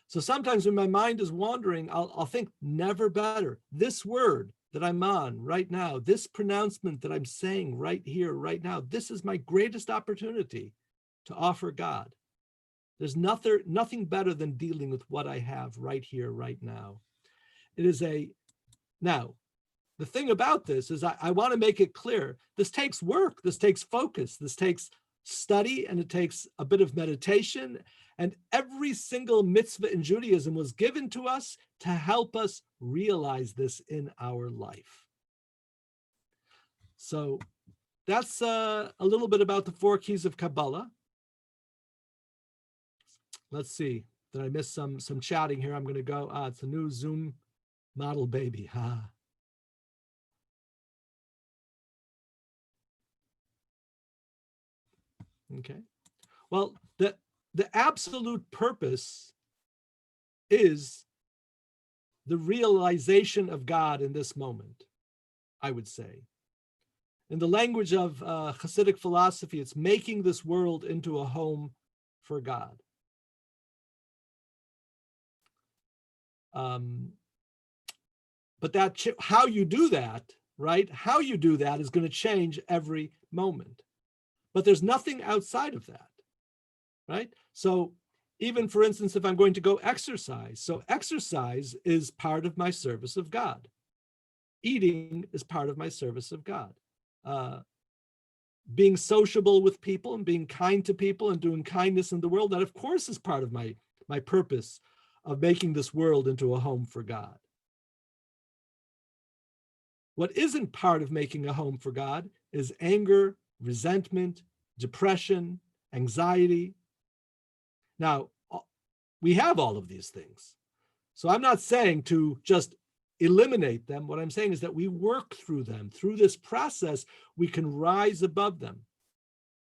so sometimes when my mind is wandering, I'll think never better. This word that I'm on right now, this pronouncement that I'm saying right here, right now, this is my greatest opportunity to offer God. There's nothing better than dealing with what I have right here, right now. It is now, the thing about this is I want to make it clear, this takes work, this takes focus, this takes study, and it takes a bit of meditation. And every single mitzvah in Judaism was given to us to help us realize this in our life. So that's a little bit about the 4 keys of Kabbalah. Let's see, did I miss some chatting here? I'm going to go, it's a new Zoom model baby. Okay. Well, the absolute purpose is the realization of God in this moment, I would say. In the language of Hasidic philosophy, it's making this world into a home for God. But how you do that, right? How you do that is going to change every moment. But there's nothing outside of that, right? So even, for instance, if I'm going to go exercise, so exercise is part of my service of God. Eating is part of my service of God. Being sociable with people and being kind to people and doing kindness in the world, that of course is part of my purpose of making this world into a home for God. What isn't part of making a home for God is anger, resentment, depression, anxiety. Now, we have all of these things. So I'm not saying to just eliminate them. What I'm saying is that we work through them. Through this process, we can rise above them.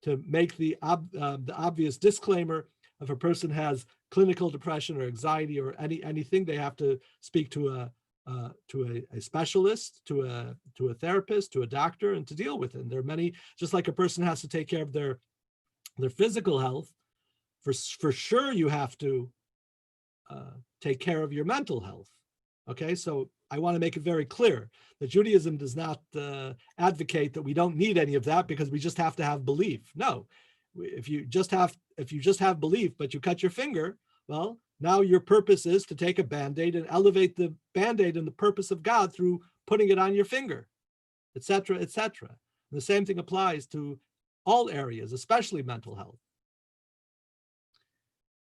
To make the obvious disclaimer, if a person has clinical depression or anxiety or anything, they have to speak to a specialist, to a therapist, to a doctor, and to deal with it. And there are many, just like a person has to take care of their physical health, for sure you have to take care of your mental health. Okay, so I want to make it very clear that Judaism does not advocate that we don't need any of that because we just have to have belief. No, if you just have belief, but you cut your finger, well, now your purpose is to take a Band-Aid and elevate the Band-Aid and the purpose of God through putting it on your finger, etc., etc. The same thing applies to all areas, especially mental health.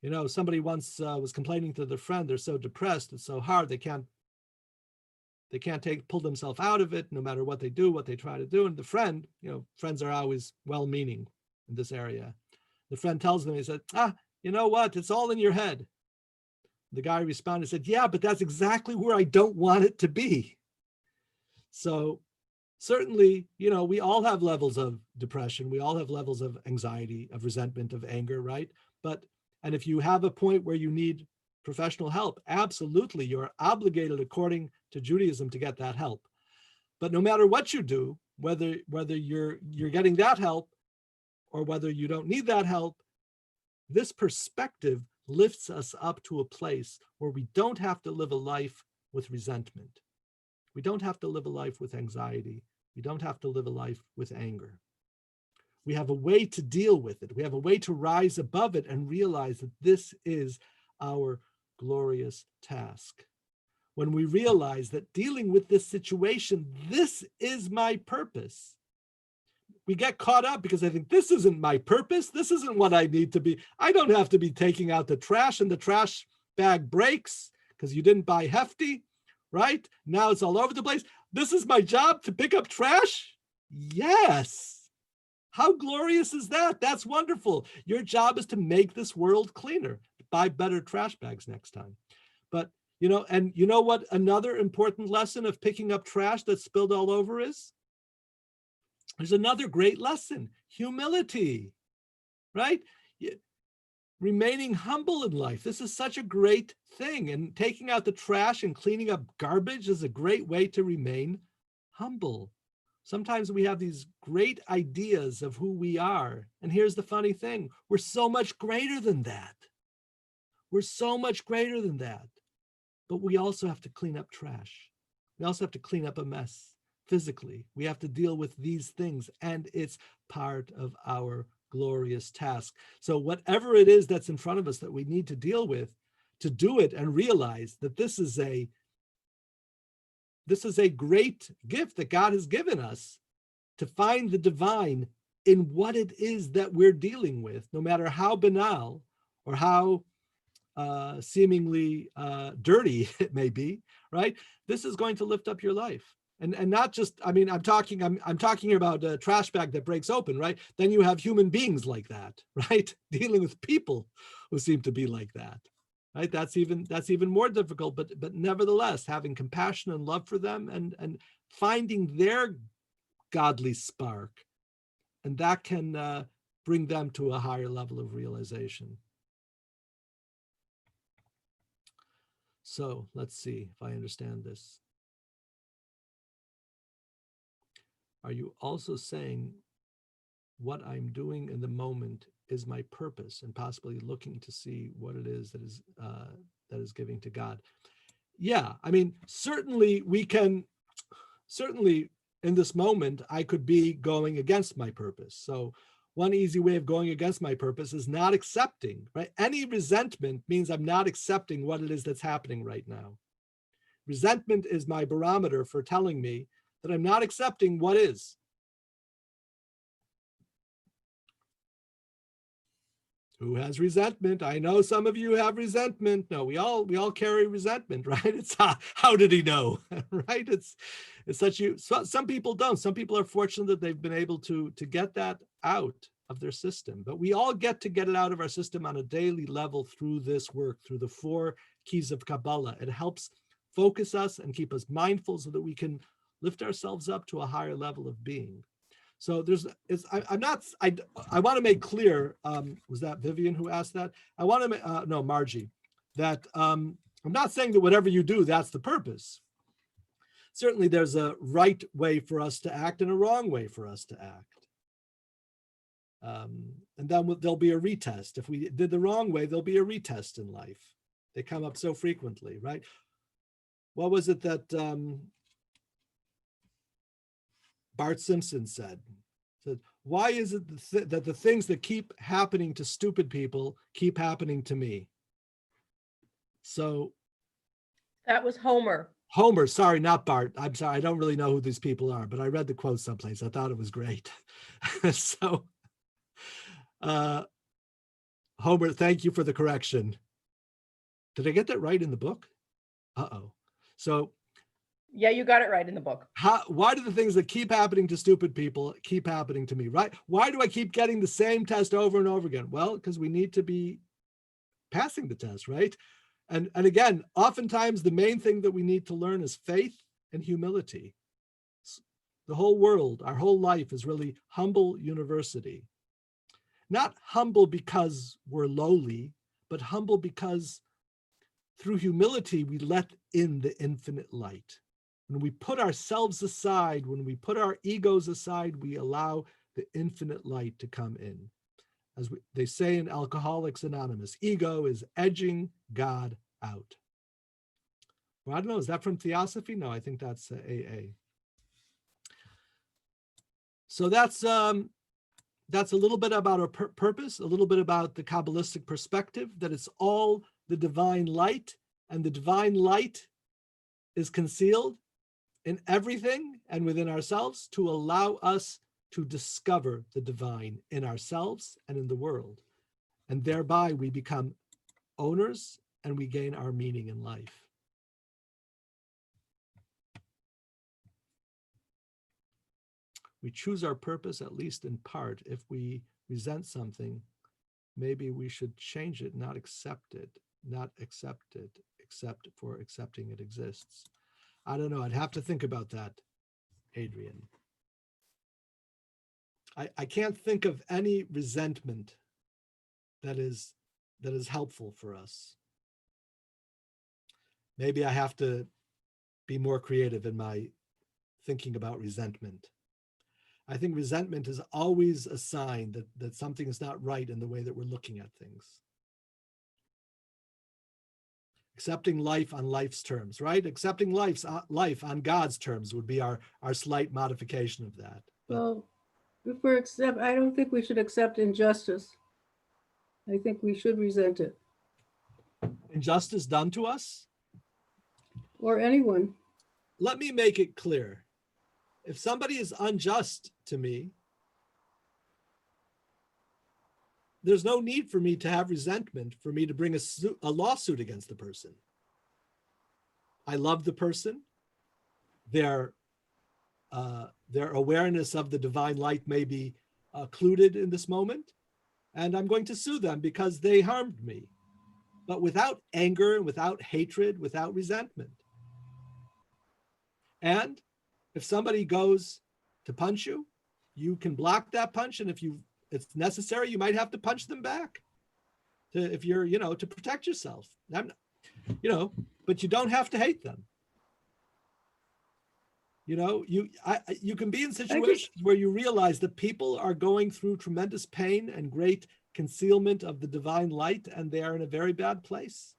You know, somebody once was complaining to their friend, they're so depressed, it's so hard, they can't pull themselves out of it, no matter what they do, what they try to do. And the friend, friends are always well-meaning in this area. The friend tells them, he said, you know what, it's all in your head. The guy responded, said, yeah, but that's exactly where I don't want it to be. So certainly, we all have levels of depression. We all have levels of anxiety, of resentment, of anger, right? And if you have a point where you need professional help, absolutely, you're obligated according to Judaism to get that help. But no matter what you do, whether you're getting that help or whether you don't need that help, this perspective lifts us up to a place where we don't have to live a life with resentment. We don't have to live a life with anxiety. We don't have to live a life with anger. We have a way to deal with it. We have a way to rise above it and realize that this is our glorious task. When we realize that dealing with this situation, this is my purpose. We get caught up because I think this isn't my purpose. This isn't what I need to be. I don't have to be taking out the trash and the trash bag breaks because you didn't buy Hefty, right? Now it's all over the place. This is my job to pick up trash? Yes. How glorious is that? That's wonderful. Your job is to make this world cleaner. Buy better trash bags next time. But, and you know what another important lesson of picking up trash that's spilled all over is? There's another great lesson, humility, right? remaining humble in life. This is such a great thing. And taking out the trash and cleaning up garbage is a great way to remain humble. Sometimes we have these great ideas of who we are. And here's the funny thing. We're so much greater than that. We're so much greater than that. But we also have to clean up trash. We also have to clean up a mess physically. We have to deal with these things, and it's part of our glorious task. So whatever it is that's in front of us that we need to deal with, to do it and realize that this is a great gift that God has given us, to find the divine in what it is that we're dealing with, no matter how banal or how seemingly dirty it may be, right? This is going to lift up your life. And not just, I mean, I'm talking about a trash bag that breaks open, right? Then you have human beings like that, right? Dealing with people who seem to be like that, right? That's even more difficult, but nevertheless, having compassion and love for them and finding their godly spark, and that can bring them to a higher level of realization. So let's see if I understand this. Are you also saying what I'm doing in the moment is my purpose, and possibly looking to see what it is that is giving to God? Yeah, I mean, certainly in this moment, I could be going against my purpose. So one easy way of going against my purpose is not accepting, right? Any resentment means I'm not accepting what it is that's happening right now. Resentment is my barometer for telling me that I'm not accepting what is. Who has resentment? I know some of you have resentment. No, we all carry resentment, right? It's how did he know, right? It's some people don't. Some people are fortunate that they've been able to get that out of their system. But we all get it out of our system on a daily level through this work, through the 4 keys of Kabbalah. It helps focus us and keep us mindful so that we can lift ourselves up to a higher level of being. So I want to make clear, was that Vivian who asked that? I want to, no, Margie, that I'm not saying that whatever you do, that's the purpose. Certainly there's a right way for us to act and a wrong way for us to act. And then there'll be a retest. If we did the wrong way, there'll be a retest in life. They come up so frequently, right? What was it that Bart Simpson said, why is it that the things that keep happening to stupid people keep happening to me? So That was Homer. Homer, sorry, not Bart. I'm sorry, I don't really know who these people are, but I read the quote someplace. I thought it was great. So Homer, thank you for the correction. Did I get that right in the book? Uh-oh. So Yeah, you got it right in the book. Why do the things that keep happening to stupid people keep happening to me, right? Why do I keep getting the same test over and over again? Well, because we need to be passing the test, right? And again, oftentimes the main thing that we need to learn is faith and humility. The whole world, our whole life is really humble university. Not humble because we're lowly, but humble because through humility, we let in the infinite light. When we put ourselves aside, when we put our egos aside, we allow the infinite light to come in. As they say in Alcoholics Anonymous, ego is edging God out. Well, I don't know, is that from Theosophy? No, I think that's AA. So that's a little bit about our purpose, a little bit about the Kabbalistic perspective, that it's all the divine light, and the divine light is concealed in everything and within ourselves to allow us to discover the divine in ourselves and in the world. And thereby we become owners and we gain our meaning in life. We choose our purpose, at least in part. If we resent something, maybe we should change it, not accept it, except for accepting it exists. I don't know. I'd have to think about that, Adrian. I can't think of any resentment that is that is helpful for us. Maybe I have to be more creative in my thinking about resentment. I think resentment is always a sign that something is not right in the way that we're looking at things. Accepting life on life's terms, right? Accepting life on God's terms would be our slight modification of that. But Well, I don't think we should accept injustice. I think we should resent it. injustice done to us? Or anyone. Let me make it clear. If somebody is unjust to me, there's no need for me to have resentment, for me to bring a lawsuit against the person. I love the person. Their awareness of the divine light may be occluded in this moment, and I'm going to sue them because they harmed me, but without anger, without hatred, without resentment. And if somebody goes to punch you, you can block that punch, and if it's necessary, you might have to punch them back if you're, to protect yourself. But you don't have to hate them. You can be in situations where you realize that people are going through tremendous pain and great concealment of the divine light, and they are in a very bad place.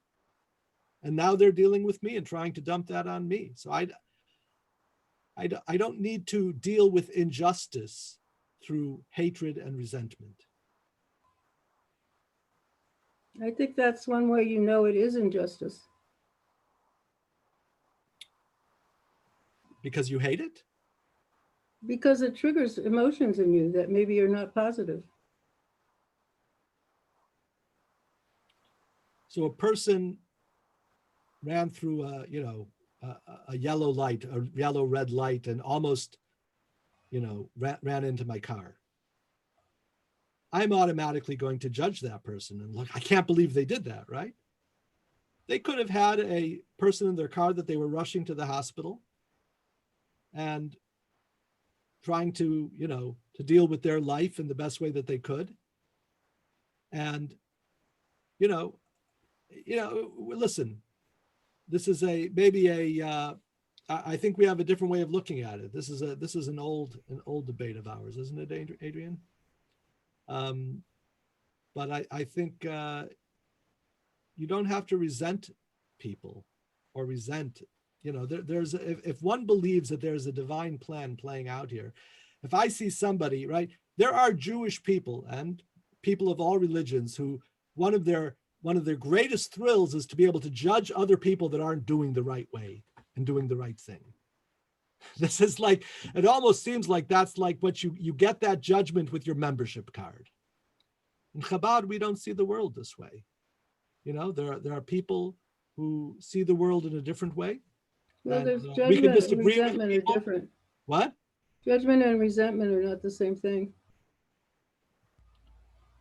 And now they're dealing with me and trying to dump that on me. So I don't need to deal with injustice through hatred and resentment. I think that's one way you know it is injustice. Because you hate it? Because it triggers emotions in you that maybe are not positive. So a person ran through a yellow light, a yellow red light, and almost, ran into my car. I'm automatically going to judge that person and look, I can't believe they did that, right? They could have had a person in their car that they were rushing to the hospital and trying to, to deal with their life in the best way that they could. And, listen, this is I think we have a different way of looking at it. This is an old debate of ours, isn't it, Adrian? But I think you don't have to resent people or resent, if one believes that there's a divine plan playing out here. If I see somebody, right, there are Jewish people and people of all religions who one of their greatest thrills is to be able to judge other people that aren't doing the right way and doing the right thing. This is like, it almost seems like that's like what you get that judgment with your membership card. In Chabad, we don't see the world this way. There are people who see the world in a different way. Well, And, there's we can judgment and disagree with resentment are people. different. What? Judgment and resentment are not the same thing.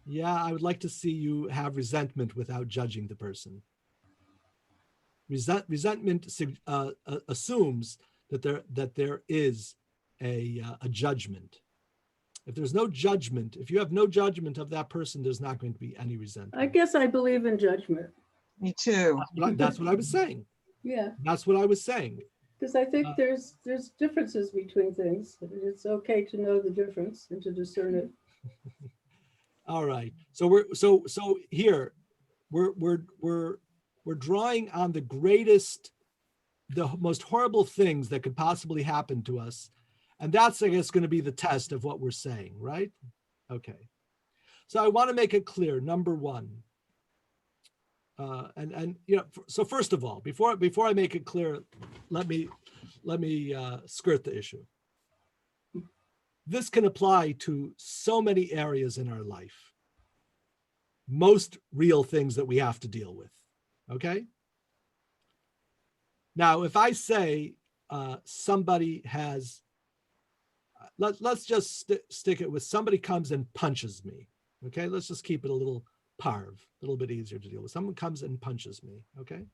Yeah, I would like to see you have resentment without judging the person. Resentment assumes that there is a judgment. If there's no judgment, if you have no judgment of that person, there's not going to be any resentment. I guess I believe in judgment. Me too. That's what I was saying. Yeah, That's what I was saying. because I think there's differences between things. It's okay to know the difference and to discern it. All right. So here we're drawing on the most horrible things that could possibly happen to us. And that's, I guess, going to be the test of what we're saying, right? Okay. So I want to make it clear, number one. So first of all, before I make it clear, let me skirt the issue. This can apply to so many areas in our life. Most real things that we have to deal with, okay? Now, if I say somebody has, let's just stick it with somebody comes and punches me, okay? Let's just keep it a little parv, a little bit easier to deal with. Someone comes and punches me, okay?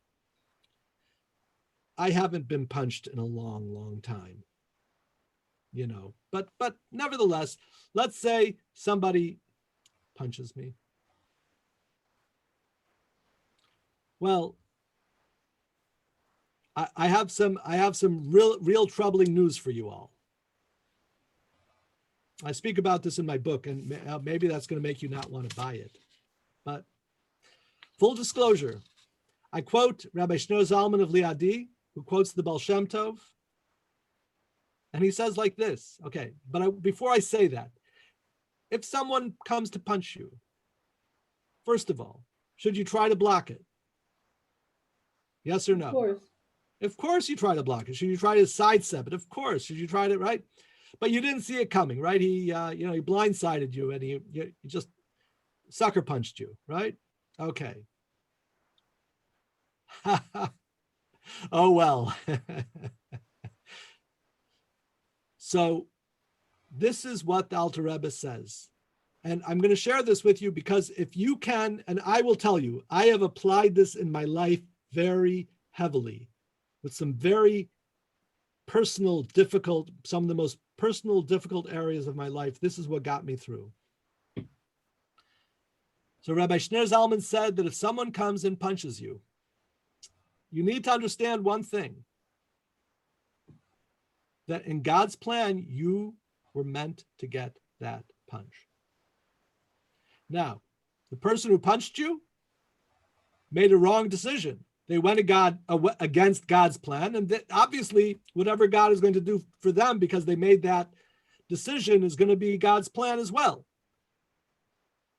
I haven't been punched in a long, long time. But nevertheless, let's say somebody punches me. Well, I have some real troubling news for you all. I speak about this in my book, and maybe that's going to make you not want to buy it. But full disclosure, I quote Rabbi Shneor Zalman of Liadi, who quotes the Baal Shem Tov, and he says like this. Okay, but before I say that, if someone comes to punch you, first of all, should you try to block it? Yes or no? Of course. Of course you try to block it. Should you try to sidestep it? Of course. Should you try to, right? But you didn't see it coming, right? He, he blindsided you, and he just sucker punched you, right? Okay. Oh, well. So this is what the Alter Rebbe says. And I'm going to share this with you because if you can, and I will tell you, I have applied this in my life very heavily with some very personal, difficult, some of the most personal, difficult areas of my life. This is what got me through. So Rabbi Shneor Zalman said that if someone comes and punches you, you need to understand one thing, that in God's plan, you were meant to get that punch. Now, the person who punched you made a wrong decision. They went against God's plan, and obviously whatever God is going to do for them because they made that decision is going to be God's plan as well.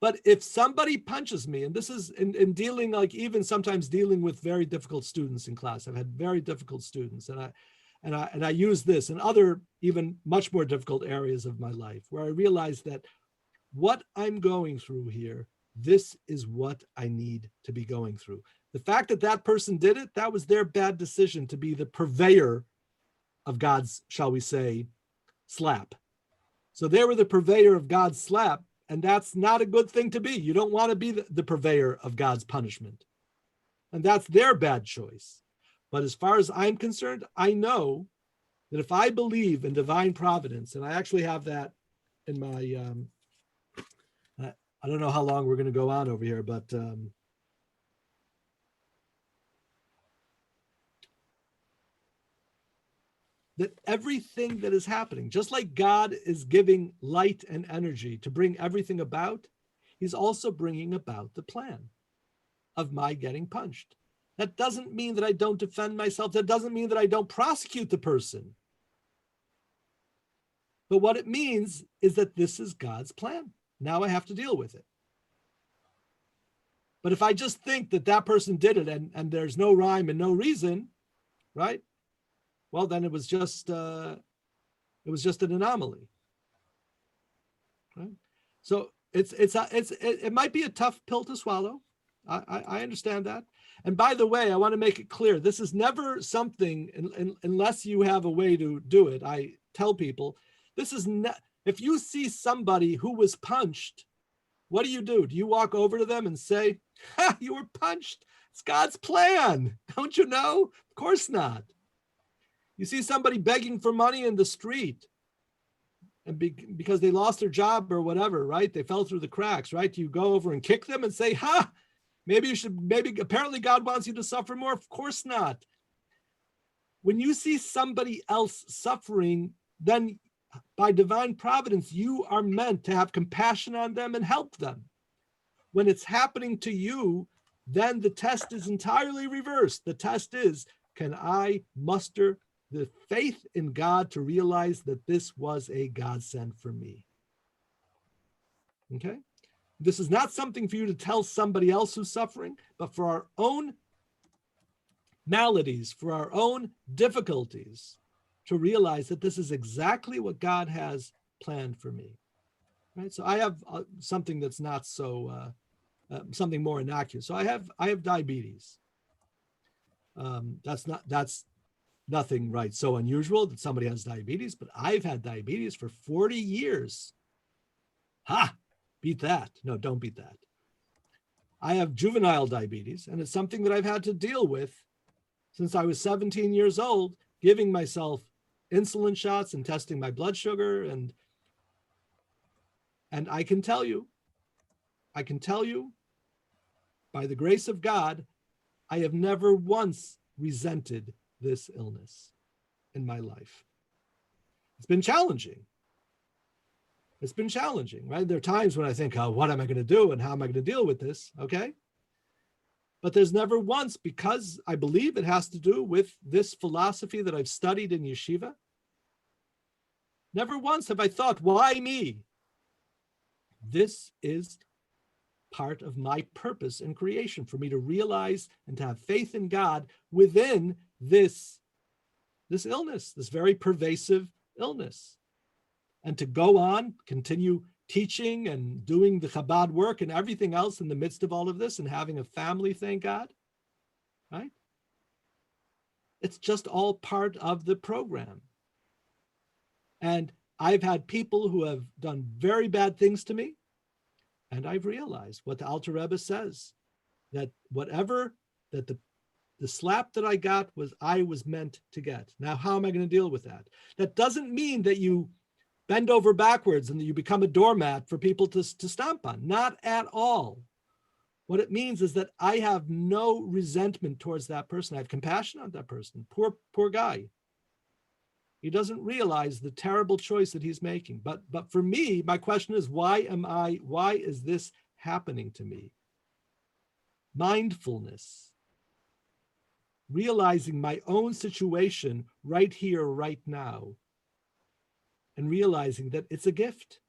But if somebody punches me, and this is in dealing, like even sometimes dealing with very difficult students in class, I've had very difficult students, and I use this in other even much more difficult areas of my life where I realize that what I'm going through here, this is what I need to be going through. The fact that that person did it, that was their bad decision to be the purveyor of God's, shall we say, slap. So they were the purveyor of God's slap, and that's not a good thing to be. You don't want to be the purveyor of God's punishment. And that's their bad choice. But as far as I'm concerned, I know that if I believe in divine providence, and I actually have that in my, I don't know how long we're going to go on over here, but that everything that is happening, just like God is giving light and energy to bring everything about, he's also bringing about the plan of my getting punched. That doesn't mean that I don't defend myself. That doesn't mean that I don't prosecute the person. But what it means is that this is God's plan. Now I have to deal with it. But if I just think that that person did it and there's no rhyme and no reason, right? Well, then it was just an anomaly, right? So it might be a tough pill to swallow. I understand that. And by the way, I want to make it clear, this is never something, unless you have a way to do it. I tell people, this is not, if you see somebody who was punched, what do? Do you walk over to them and say, ha, you were punched? It's God's plan. Don't you know? Of course not. You see somebody begging for money in the street and because they lost their job or whatever, right? They fell through the cracks, right? You go over and kick them and say, ha, apparently God wants you to suffer more. Of course not. When you see somebody else suffering, then by divine providence, you are meant to have compassion on them and help them. When it's happening to you, then the test is entirely reversed. The test is, can I muster the faith in God to realize that this was a godsend for me? Okay? This is not something for you to tell somebody else who's suffering, but for our own maladies, for our own difficulties, to realize that this is exactly what God has planned for me. Right? So I have something that's not so, something more innocuous. So I have diabetes. That's nothing, right, so unusual that somebody has diabetes, but I've had diabetes for 40 years. Ha! Beat that. No, don't beat that. I have juvenile diabetes, and it's something that I've had to deal with since I was 17 years old, giving myself insulin shots and testing my blood sugar. And I can tell you, by the grace of God, I have never once resented this illness in my life. It's been challenging. It's been challenging, right? There are times when I think, oh, what am I going to do and how am I going to deal with this? Okay. But there's never once, because I believe it has to do with this philosophy that I've studied in yeshiva, never once have I thought, why me? This is part of my purpose in creation, for me to realize and to have faith in God within this illness, this very pervasive illness. And to go on, continue teaching and doing the Chabad work and everything else in the midst of all of this and having a family, thank God, right? It's just all part of the program. And I've had people who have done very bad things to me, and I've realized what the Alter Rebbe says, that whatever, that the slap that I got I was meant to get. Now, how am I going to deal with that? That doesn't mean that you bend over backwards and that you become a doormat for people to stomp on. Not at all. What it means is that I have no resentment towards that person. I have compassion on that person. Poor guy. He doesn't realize the terrible choice that he's making. But for me, my question is, why is this happening to me? Mindfulness. Realizing my own situation right here, right now. And realizing that it's a gift.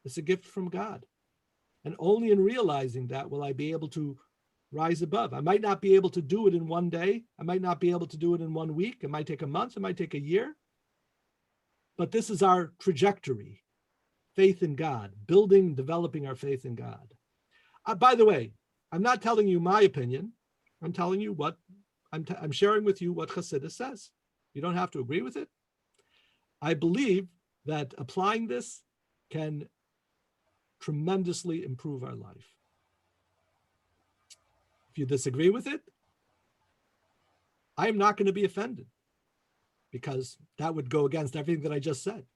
It's a gift from God. And only in realizing that will I be able to rise above. I might not be able to do it in one day. I might not be able to do it in 1 week. It might take a month. It might take a year. But this is our trajectory. Faith in God. Building, developing our faith in God. By the way, I'm not telling you my opinion. I'm telling you what, I'm sharing with you what Chassidus says. You don't have to agree with it. I believe that applying this can tremendously improve our life. If you disagree with it, I am not going to be offended, because that would go against everything that I just said.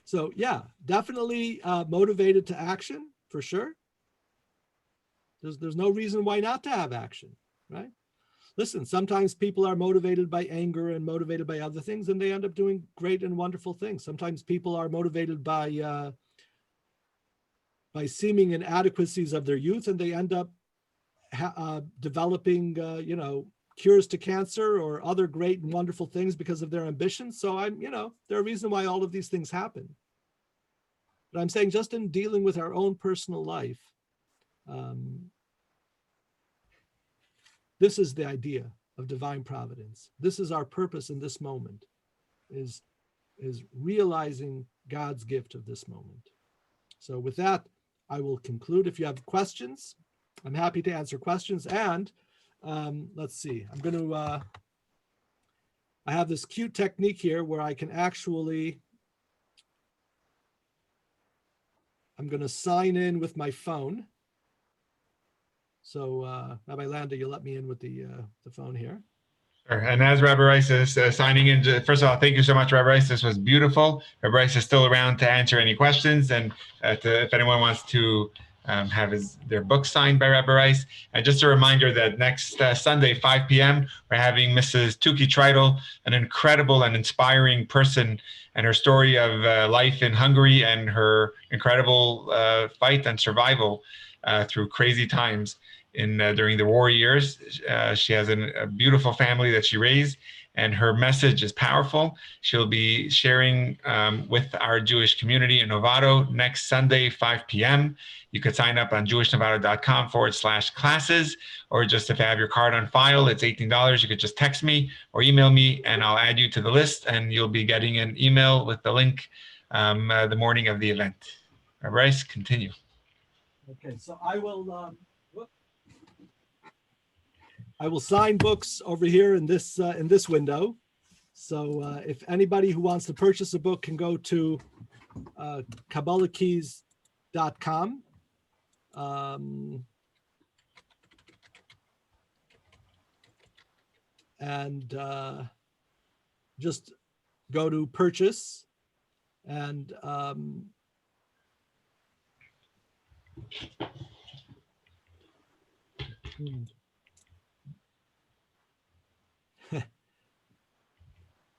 So yeah, definitely motivated to action for sure. There's no reason why not to have action, right? Listen, sometimes people are motivated by anger and motivated by other things, and they end up doing great and wonderful things. Sometimes people are motivated by seeming inadequacies of their youth, and they end up developing, cures to cancer or other great and wonderful things because of their ambitions. So there are reasons why all of these things happen. But I'm saying, just in dealing with our own personal life, this is the idea of divine providence. This is our purpose in this moment, is realizing God's gift of this moment. So with that, I will conclude. If you have questions, I'm happy to answer questions. And let's see, I have this cute technique here where I can actually, I'm going to sign in with my phone. So Rabbi Landa, you let me in with the phone here. Sure. And as Rabbi Rice is signing in, first of all, thank you so much, Rabbi Rice. This was beautiful. Rabbi Rice is still around to answer any questions, and if anyone wants to have their book signed by Rabbi Rice. And just a reminder that next Sunday, 5 p.m., we're having Mrs. Tuki Treidel, an incredible and inspiring person, and her story of life in Hungary and her incredible fight and survival through crazy times during the war years. She has a beautiful family that she raised, and her message is powerful. She'll be sharing with our Jewish community in Novato next Sunday, 5 p.m. You could sign up on jewishnovato.com/classes, or just if you have your card on file, it's $18. You could just text me or email me, and I'll add you to the list, and you'll be getting an email with the link the morning of the event. Rabbi Rice, continue. Okay, so I will sign books over here in this window. So if anybody who wants to purchase a book can go to KabbalahKeys.com. And just go to purchase, and Hmm.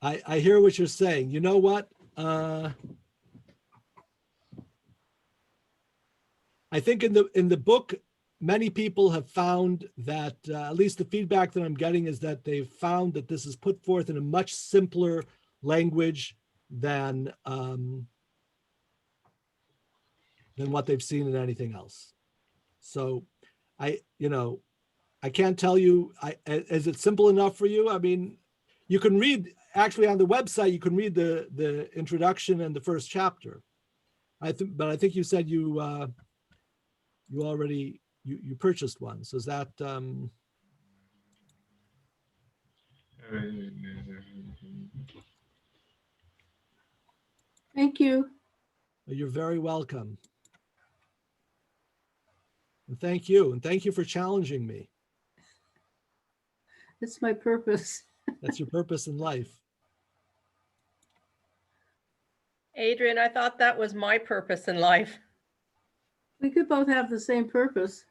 I hear what you're saying. You know what? I think in the book, many people have found that at least the feedback that I'm getting is that they've found that this is put forth in a much simpler language than what they've seen in anything else. So I can't tell you, is it simple enough for you? I mean, you can read, actually on the website, you can read the introduction and the first chapter. But I think you said you already, you purchased one. So is that, Thank you. you're very welcome. And thank you. And thank you for challenging me. It's my purpose. That's your purpose in life. Adrian, I thought that was my purpose in life. We could both have the same purpose.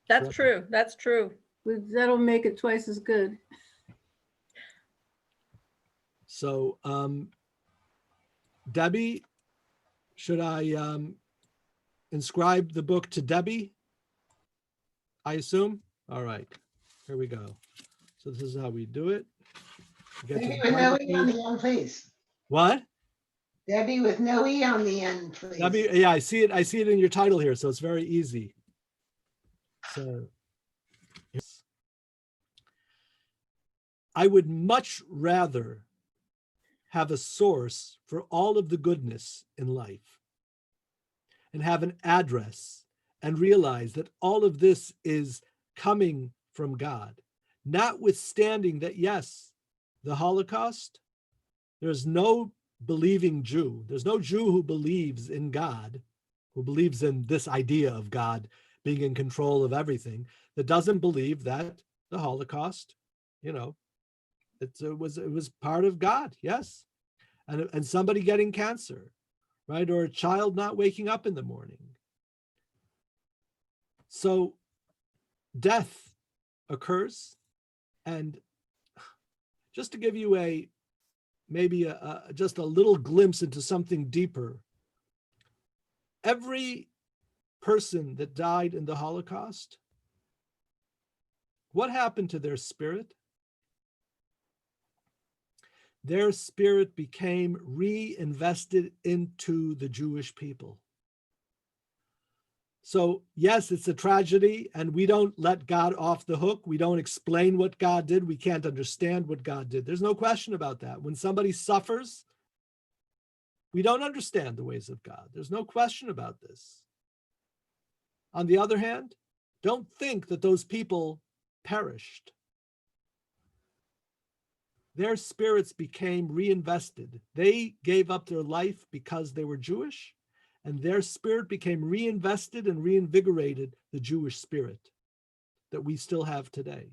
That's Right. true. That's true. That'll make it twice as good. So, Debbie, should I inscribe the book to Debbie? I assume? All right, here we go. So this is how we do it. Get to Debbie the with no title E on page. the end, please. What? Debbie with no E on the end, please. Debbie, yeah, I see it. I see it in your title here, so it's very easy. So, yes. I would much rather have a source for all of the goodness in life and have an address and realize that all of this is coming from God, notwithstanding that, yes, the Holocaust, there's no believing Jew. There's no Jew who believes in God, who believes in this idea of God being in control of everything, that doesn't believe that the Holocaust, it was part of God, yes. And somebody getting cancer, right? Or a child not waking up in the morning. So death occurs. And just to give you maybe just a little glimpse into something deeper, every person that died in the Holocaust, what happened to their spirit? Their spirit became reinvested into the Jewish people. So yes, it's a tragedy, and we don't let God off the hook. We don't explain what God did. We can't understand what God did. There's no question about that. When somebody suffers, we don't understand the ways of God. There's no question about this. On the other hand, don't think that those people perished. Their spirits became reinvested. They gave up their life because they were Jewish, and their spirit became reinvested and reinvigorated the Jewish spirit that we still have today.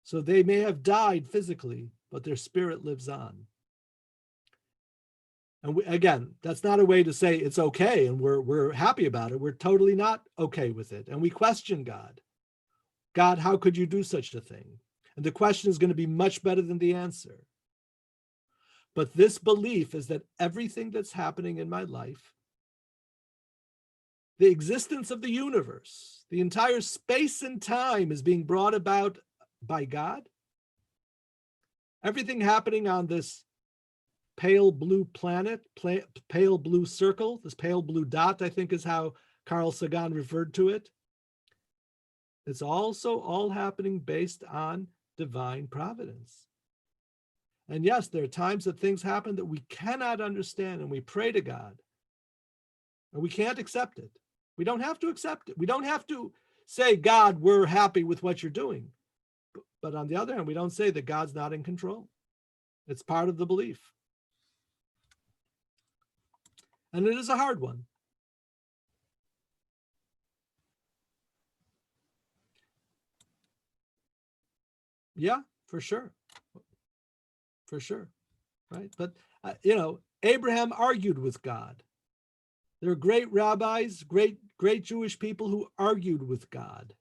So they may have died physically, but their spirit lives on. And again, that's not a way to say it's okay and we're happy about it. We're totally not okay with it. And we question God. God, how could you do such a thing? And the question is going to be much better than the answer. But this belief is that everything that's happening in my life, the existence of the universe, the entire space and time is being brought about by God. Everything happening on this pale blue planet, pale blue circle, this pale blue dot, I think is how Carl Sagan referred to it. It's also all happening based on divine providence. And yes, there are times that things happen that we cannot understand, and we pray to God, and we can't accept it. We don't have to accept it. We don't have to say, God, we're happy with what you're doing. But on the other hand, we don't say that God's not in control. It's part of the belief. And it is a hard one. Yeah, for sure. For sure. Right. But, Abraham argued with God. There are great rabbis, great Jewish people who argued with God.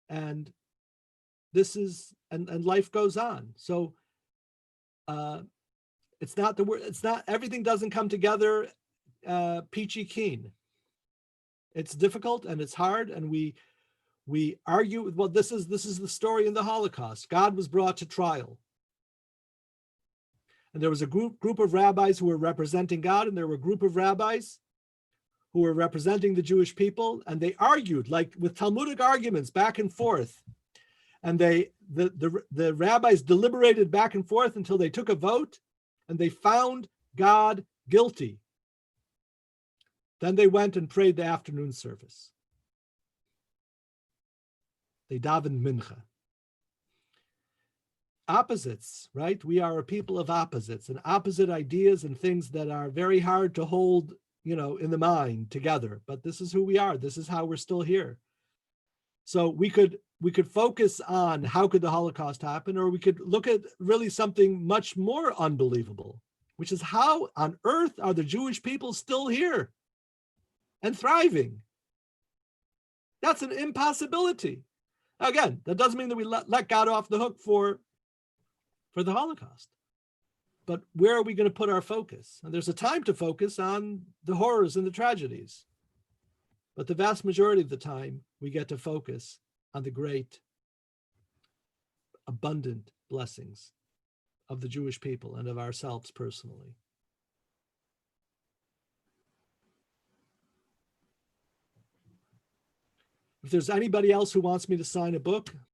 And this is, and life goes on. So it's not the word, it's not, everything doesn't come together peachy keen. It's difficult and it's hard, and we argue. Well, this is the story in the Holocaust. God was brought to trial. And there was a group of rabbis who were representing God, and there were a group of rabbis who were representing the Jewish people, and they argued like with Talmudic arguments back and forth. And the rabbis deliberated back and forth until they took a vote, and they found God guilty. Then they went and prayed the afternoon service. They davened mincha. Opposites, right? We are a people of opposites, and opposite ideas and things that are very hard to hold, in the mind together. But this is who we are. This is how we're still here. So we could focus on how could the Holocaust happen, or we could look at really something much more unbelievable, which is how on earth are the Jewish people still here and thriving? That's an impossibility. Again, that doesn't mean that we let God off the hook for the Holocaust. But where are we going to put our focus? And there's a time to focus on the horrors and the tragedies. But the vast majority of the time, we get to focus on the great, abundant blessings of the Jewish people and of ourselves personally. If there's anybody else who wants me to sign a book,